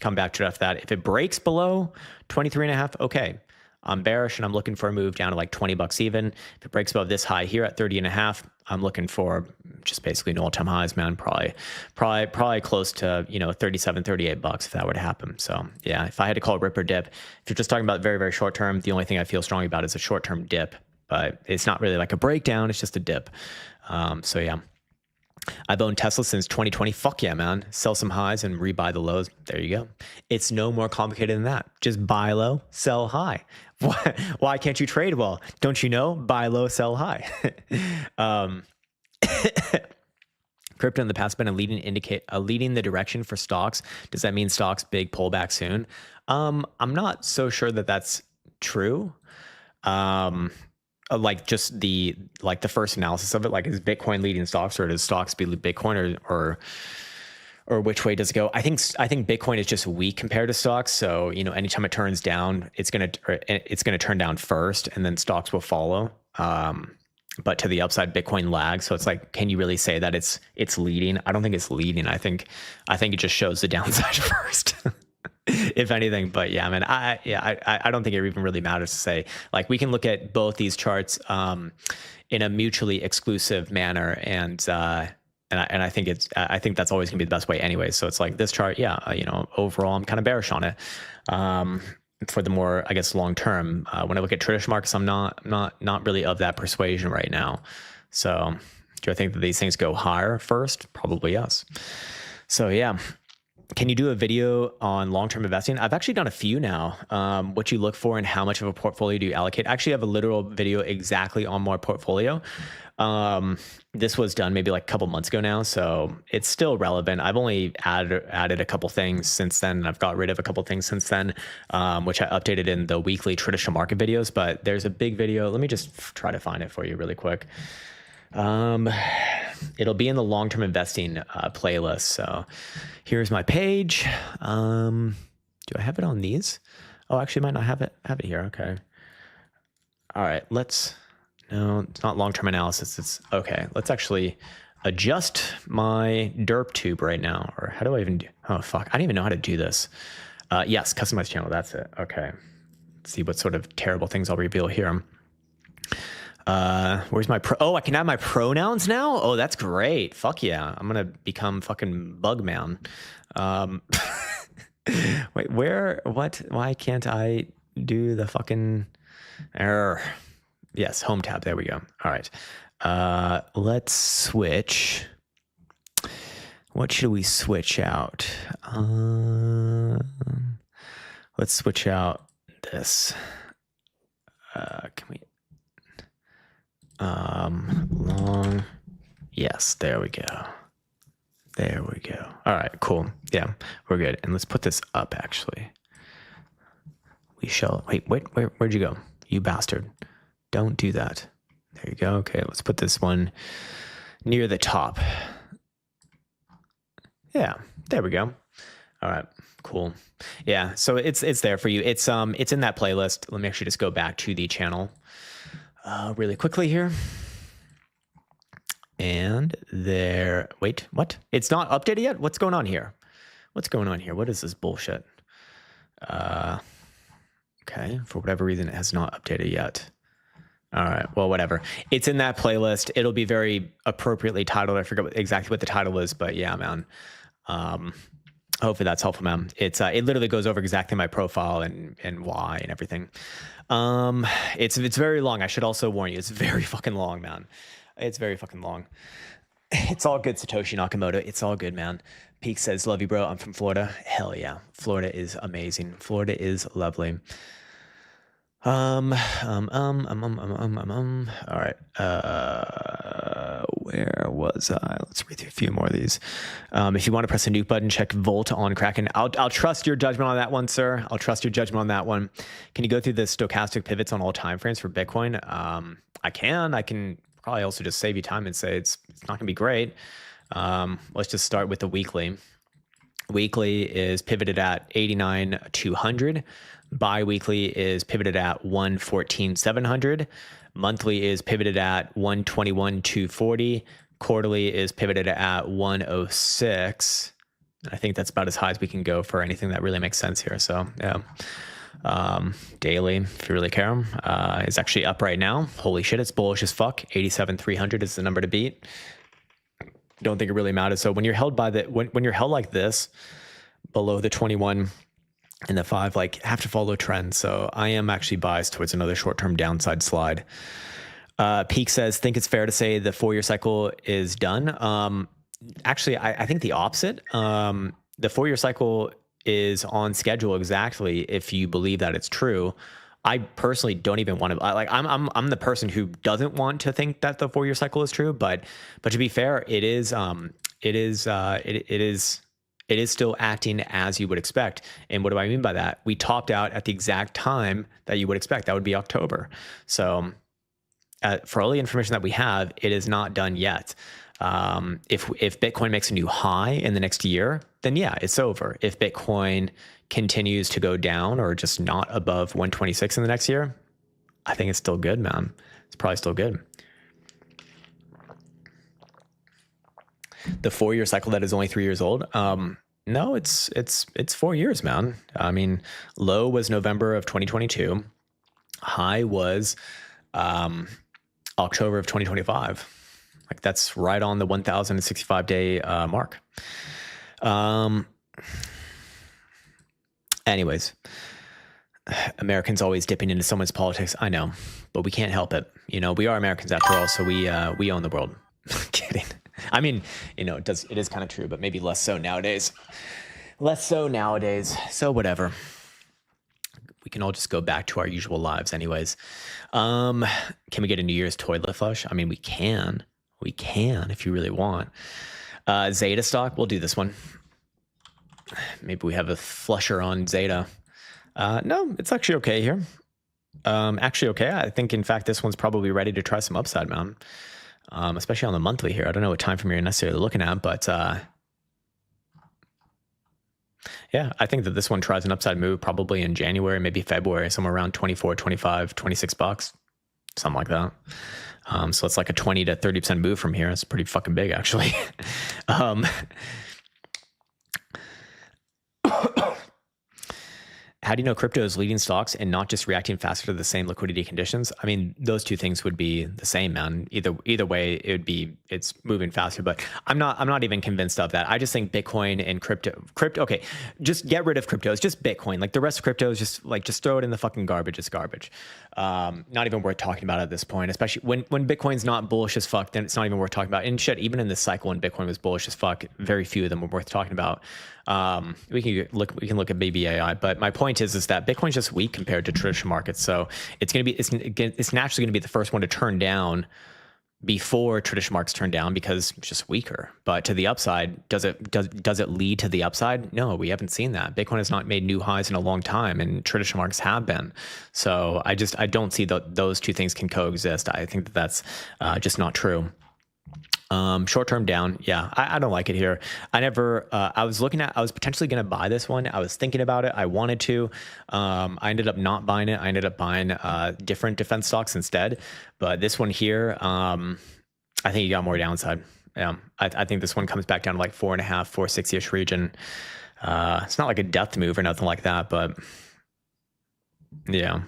come back to it after that. If it breaks below 23 and a half, okay. I'm bearish and I'm looking for a move down to like 20 bucks even. If it breaks above this high here at 30 and a half, I'm looking for just basically no all-time highs, man. Probably close to, 37, 38 bucks if that were to happen. So yeah, if I had to call it rip or dip, if you're just talking about very, very short term, the only thing I feel strongly about is a short-term dip, but it's not really like a breakdown. It's just a dip. So yeah. I've owned Tesla since 2020. Fuck yeah, man. Sell some highs and rebuy the lows. There you go. It's no more complicated than that. Just buy low, sell high. Why can't you trade well? Don't you know? Buy low, sell high. Crypto in the past been a leading the direction for stocks. Does that mean stocks big pullback soon? I'm not so sure that that's true. Like just the first analysis of it, like is Bitcoin leading stocks, or does stocks be Bitcoin, or which way does it go? I think Bitcoin is just weak compared to stocks. So, anytime it turns down, it's going to turn down first, and then stocks will follow. But to the upside, Bitcoin lags. So it's like, can you really say that it's leading? I don't think it's leading. I think it just shows the downside first. If anything. But yeah, man, I don't think it even really matters to say, like, we can look at both these charts in a mutually exclusive manner, and I think that's always gonna be the best way anyway. So it's like this chart, yeah, overall I'm kind of bearish on it. For the more, I guess, long term, when I look at traditional markets, I'm not really of that persuasion right now. So do I think that these things go higher first? Probably yes. So yeah. Can you do a video on long-term investing? I've actually done a few now. What you look for and how much of a portfolio do you allocate? I actually have a literal video exactly on my portfolio. This was done maybe like a couple months ago now, so it's still relevant. I've only added a couple things since then. I've got rid of a couple things since then, which I updated in the weekly traditional market videos. But there's a big video. Let me just try to find it for you really quick. It'll be in the long-term investing playlist. So here's my page. Do I have it on these? Oh, actually, I might not have it here. Okay. All right. No, it's not long-term analysis. It's okay. Let's actually adjust my derp tube right now. Or how do I even do? Oh, fuck. I don't even know how to do this. Yes. Customize channel. That's it. Okay. Let's see what sort of terrible things I'll reveal here. Where's my I can add my pronouns now. Oh, that's great. Fuck yeah. I'm going to become fucking Bugman. Wait, why can't I do the fucking error? Yes. Home tab. There we go. All right. Let's switch. What should we switch out? Let's switch out this. Can we? Long. Yes, there we go. There we go. All right, cool. Yeah, we're good. And let's put this up, actually. We shall... Wait, where'd you go? You bastard. Don't do that. There you go. Okay, let's put this one near the top. Yeah, there we go. All right, cool. Yeah, so it's there for you. It's in that playlist. Let me actually just go back to the channel really quickly here. And there, wait, what? It's not updated yet? What's going on here? What's going on here? What is this bullshit? Okay, for whatever reason, it has not updated yet. All right, well, whatever. It's in that playlist. It'll be very appropriately titled. I forget exactly what the title is, but yeah, man. Hopefully that's helpful, man. It literally goes over exactly my profile and why and everything. It's very long. I should also warn you, it's very fucking long, man. It's very fucking long. It's all good, Satoshi Nakamoto. It's all good, man. Peak says, love you, bro. I'm from Florida. Hell yeah. Florida is amazing. Florida is lovely. All right. Where was I? Let's read through a few more of these. If you want to press the nuke button, check Volt on Kraken. I'll trust your judgment on that one, sir. I'll trust your judgment on that one. Can you go through the stochastic pivots on all time frames for Bitcoin? I can probably also just save you time and say it's not gonna be great. Let's just start with the weekly. Weekly is pivoted at 89,200. Bi-weekly is pivoted at 114,700. Monthly is pivoted at 121,240. Quarterly is pivoted at 106. I think that's about as high as we can go for anything that really makes sense here. So yeah. Daily, if you really care, is actually up right now. Holy shit, it's bullish as fuck. 87,300 is the number to beat. Don't think it really matters. So when you're held by when you're held like this, below the 21 and the 5, like, have to follow trends. So I am actually biased towards another short-term downside slide. Peak says, think it's fair to say the 4-year cycle is done. Actually, I think the opposite. The 4-year cycle is on schedule exactly if you believe that it's true. I personally don't even want to, like, I'm the person who doesn't want to think that the 4-year cycle is true, but to be fair, it is still acting as you would expect. And what do I mean by that? We topped out at the exact time that you would expect. That would be October. So for all the information that we have, it is not done yet. If Bitcoin makes a new high in the next year, then yeah, it's over. If Bitcoin continues to go down or just not above 126 in the next year, I think it's still good, man. It's probably still good. The 4-year cycle that is only 3 years old. No, it's 4 years, man. I mean, low was November of 2022. High was October of 2025. Like, that's right on the 1,065 day mark. Anyways, Americans always dipping into someone's politics. I know, but we can't help it. You know, we are Americans after all, so we own the world. Kidding. I mean, you know, it is kind of true, but maybe less so nowadays. Less so nowadays. So whatever. We can all just go back to our usual lives anyways. Can we get a New Year's toilet flush? I mean, we can. We can if you really want. Zeta stock, we'll do this one. Maybe we have a flusher on Zeta. No, it's actually okay here. Actually okay. I think, in fact, this one's probably ready to try some upside, man. Especially on the monthly here. I don't know what time frame you're necessarily looking at, but yeah, I think that this one tries an upside move probably in January, maybe February, somewhere around 24, 25, 26 bucks, something like that. So it's like a 20 to 30% move from here. It's pretty fucking big, actually. How do you know crypto is leading stocks and not just reacting faster to the same liquidity conditions? I mean, those two things would be the same, man. Either way, it's moving faster. But I'm not even convinced of that. I just think Bitcoin and crypto. Okay, just get rid of crypto. It's just Bitcoin. Like the rest of crypto is just throw it in the fucking garbage. It's garbage. Not even worth talking about at this point. Especially when Bitcoin's not bullish as fuck, then it's not even worth talking about. And shit, even in this cycle when Bitcoin was bullish as fuck, very few of them were worth talking about. We can look at BBAI, but my point is that Bitcoin's just weak compared to traditional markets. So it's naturally going to be the first one to turn down before traditional markets turn down because it's just weaker. But to the upside, does it lead to the upside? No, we haven't seen that. Bitcoin has not made new highs in a long time, and traditional markets have been. So I don't see those two things can coexist. I think that's just not true. Short term down. Yeah, I don't like it here. I was potentially going to buy this one. I was thinking about it. I wanted to. I ended up not buying it. I ended up buying different defense stocks instead. But this one here, I think you got more downside. Yeah, I think this one comes back down to like 4.5, 460-ish region. It's not like a death move or nothing like that, but yeah,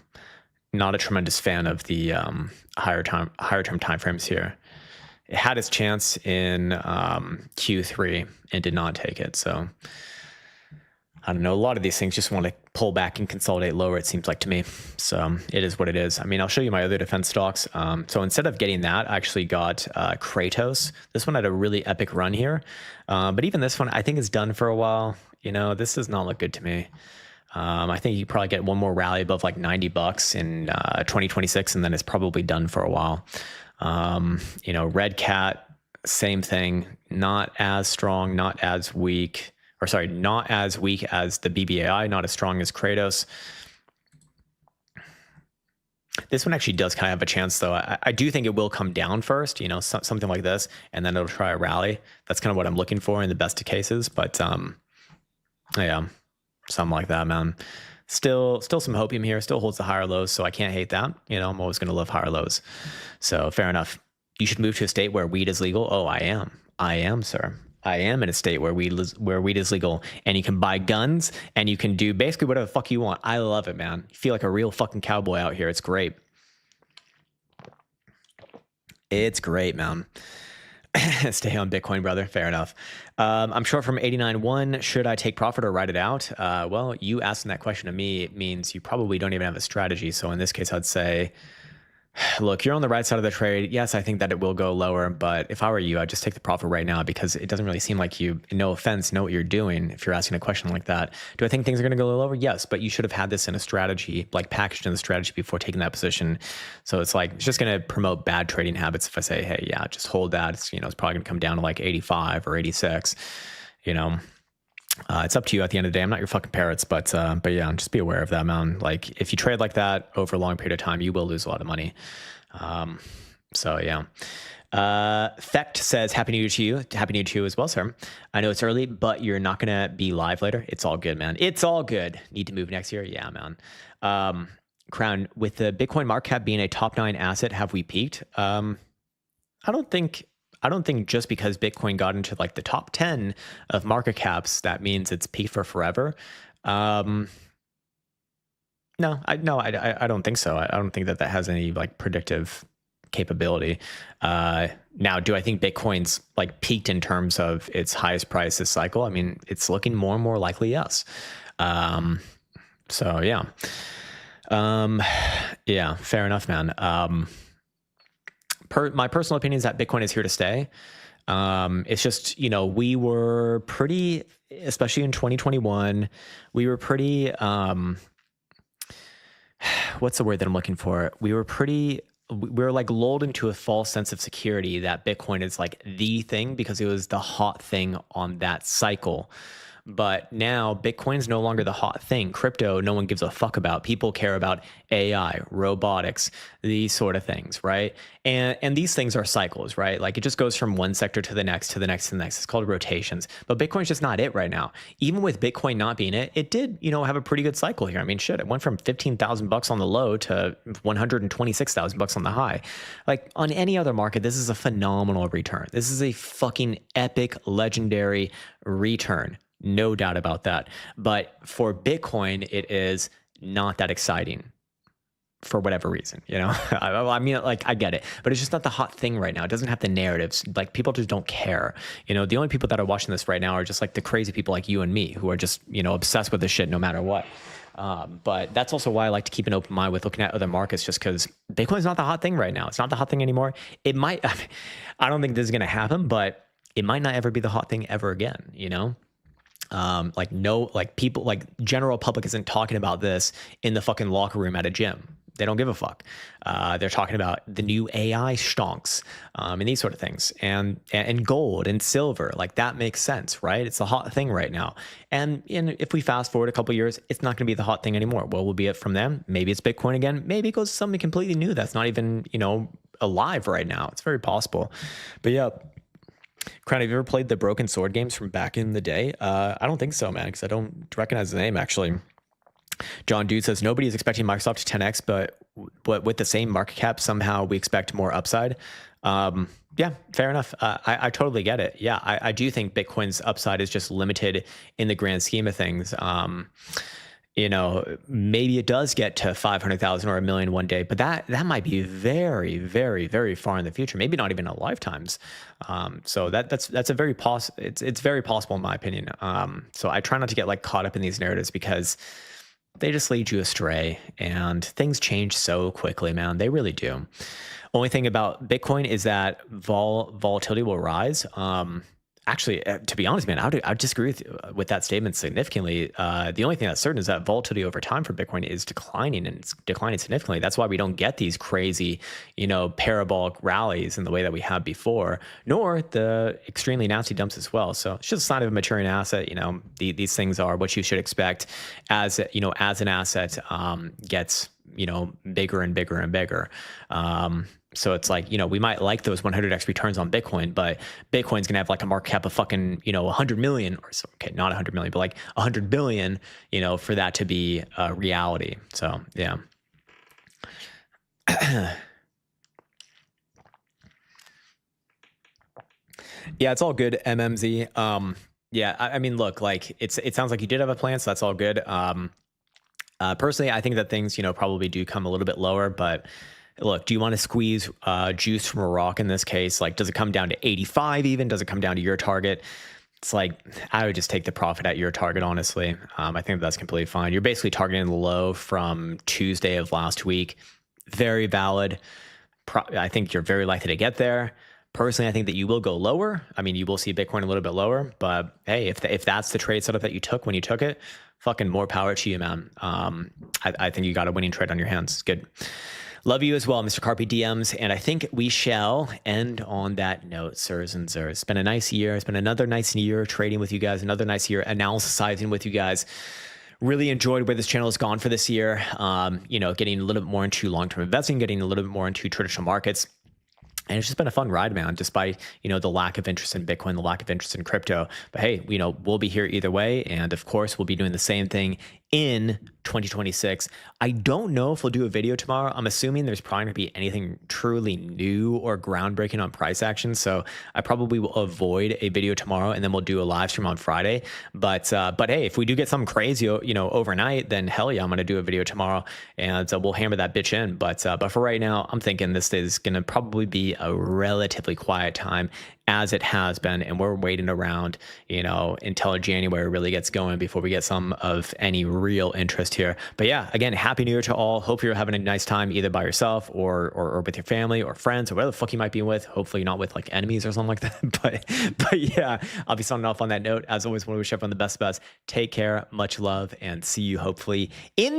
not a tremendous fan of the higher term timeframes here. It had its chance in Q3 and did not take it. So I don't know. A lot of these things just want to pull back and consolidate lower, it seems like to me. So it is what it is. I mean, I'll show you my other defense stocks. So instead of getting that, I actually got Kratos. This one had a really epic run here. But even this one, I think is done for a while. You know, this does not look good to me. I think you probably get one more rally above like $90 in 2026, and then it's probably done for a while. Red Cat, same thing, not as strong, not as weak as the BBAI, not as strong as Kratos. This one actually does kind of have a chance though. I do think it will come down first, something like this, and then it'll try a rally. That's kind of what I'm looking for in the best of cases. But, yeah, something like that, man. Still some hopium here, still holds the higher lows, so I can't hate that. I'm always going to love higher lows. So fair enough. You should move to a state where weed is legal. Oh, I am, sir. I am in a state where weed is legal, and you can buy guns, and you can do basically whatever the fuck you want. I love it, man. You feel like a real fucking cowboy out here. It's great. It's great, man. Stay on Bitcoin, brother. Fair enough. I'm short from 89.1. Should I take profit or ride it out? Well, you asking that question to me means you probably don't even have a strategy. So in this case, I'd say, look, you're on the right side of the trade. Yes, I think that it will go lower, but if I were you, I'd just take the profit right now because it doesn't really seem like you, no offense, know what you're doing if you're asking a question like that. Do I think things are going to go lower? Yes, but you should have had this in a strategy, like packaged in the strategy before taking that position. So it's just going to promote bad trading habits if I say, hey, yeah, just hold that. It's probably going to come down to like 85 or 86, It's up to you at the end of the day. I'm not your fucking parrots, but yeah, just be aware of that, man. Like if you trade like that over a long period of time, you will lose a lot of money. So yeah. Fecht says, Happy New Year to you. Happy New Year to you as well, sir. I know it's early, but you're not going to be live later. It's all good, man. It's all good. Need to move next year? Yeah, man. Crown, with the Bitcoin market cap being a top 9 asset, have we peaked? I don't think just because Bitcoin got into like the top 10 of market caps, that means it's peaked for forever. No, I don't think so. I don't think that has any like predictive capability. Now, do I think Bitcoin's like peaked in terms of its highest price this cycle? I mean, it's looking more and more likely, yes. So yeah. Yeah, fair enough, man. My personal opinion is that Bitcoin is here to stay. It's just, we were pretty, especially in 2021, we were pretty, what's the word that I'm looking for? We were like lulled into a false sense of security that Bitcoin is like the thing because it was the hot thing on that cycle. But now Bitcoin's no longer the hot thing. Crypto, no one gives a fuck about. People care about AI, robotics, these sort of things, right? And these things are cycles, right? Like it just goes from one sector to the next, to the next, to the next. It's called rotations. But Bitcoin's just not it right now. Even with Bitcoin not being it, it did, have a pretty good cycle here. I mean, shit, it went from $15,000 on the low to $126,000 on the high. Like on any other market, this is a phenomenal return. This is a fucking epic, legendary return. No doubt about that. But for Bitcoin, it is not that exciting for whatever reason, you know. I mean, like, I get it, but it's just not the hot thing right now. It doesn't have the narratives. Like, people just don't care. You know, the only people that are watching this right now are just like the crazy people like you and me who are just, you know, obsessed with this shit no matter what. But that's also why I like to keep an open mind with looking at other markets, just because Bitcoin's not the hot thing right now. It's not the hot thing anymore. It might, I don't think this is going to happen, but it might not ever be the hot thing ever again, you know? Like, no, like, people, like, general public isn't talking about this in the fucking locker room at a gym. They don't give a fuck. They're talking about the new AI stonks, and these sort of things, and gold and silver. Like, that makes sense, right? It's the hot thing right now. And if we fast forward a couple of years, it's not going to be the hot thing anymore. What will be it from them? Maybe it's Bitcoin again. Maybe it goes to something completely new that's not even, you know, alive right now. It's very possible. But yeah. Crown, have you ever played the Broken Sword games from back in the day? I don't think so, man, because I don't recognize the name, actually. John Dude says, nobody is expecting Microsoft to 10x, but with the same market cap, somehow we expect more upside. Yeah, fair enough. I totally get it. Yeah, I do think Bitcoin's upside is just limited in the grand scheme of things. You know, maybe it does get to 500,000 or $1 million one day, but that might be very, very, very far in the future. Maybe not even a lifetime's. So that's a very it's very possible in my opinion. So I try not to get like caught up in these narratives because they just lead you astray, and things change so quickly, man. They really do. Only thing about Bitcoin is that volatility will rise. Actually, to be honest, man, I would disagree with that statement significantly. The only thing that's certain is that volatility over time for Bitcoin is declining, and it's declining significantly. That's why we don't get these crazy, you know, parabolic rallies in the way that we have before, nor the extremely nasty dumps as well. So it's just a sign of a maturing asset. You know, these things are what you should expect as, you know, as an asset gets, you know, bigger and bigger and bigger. So it's like, you know, we might like those 100x returns on Bitcoin, but Bitcoin's going to have like a market cap of fucking, you know, 100 million or so, okay, not 100 million, but like 100 billion, you know, for that to be a reality. So, yeah. Yeah, it's all good, MMZ. Yeah, I mean, look, like it sounds like you did have a plan, so that's all good. Personally, I think that things, you know, probably do come a little bit lower, but look, do you want to squeeze juice from a rock in this case? Like, does it come down to 85 even? Does it come down to your target? It's like, I would just take the profit at your target, honestly. I think that's completely fine. You're basically targeting the low from Tuesday of last week. Very valid. I think you're very likely to get there. Personally, I think that you will go lower. I mean, you will see Bitcoin a little bit lower, but hey, if that's the trade setup that you took when you took it, fucking more power to you, man. I think you got a winning trade on your hands. It's good. Love you as well, Mr. Carpe DMs. And I think we shall end on that note, sirs and sirs. It's been a nice year. It's been another nice year trading with you guys, another nice year analysizing with you guys. Really enjoyed where this channel has gone for this year. You know, getting a little bit more into long-term investing, getting a little bit more into traditional markets. And it's just been a fun ride, man, despite, you know, the lack of interest in Bitcoin, the lack of interest in crypto. But hey, you know, we'll be here either way. And of course, we'll be doing the same thing in 2026. I don't know if we'll do a video tomorrow. I'm assuming there's probably going to be anything truly new or groundbreaking on price action. So I probably will avoid a video tomorrow, and then we'll do a live stream on Friday. But hey, if we do get something crazy, you know, overnight, then hell yeah, I'm going to do a video tomorrow, and we'll hammer that bitch in. But for right now, I'm thinking this is going to probably be a relatively quiet time, as it has been, and we're waiting around, you know, until January really gets going before we get some of any real interest here. But yeah, again, happy new year to all. Hope you're having a nice time either by yourself or with your family or friends or whatever the fuck you might be with. Hopefully not with like enemies or something like that. But yeah, I'll be signing off on that note. As always, want to wish everyone the best. Take care, much love, and see you hopefully in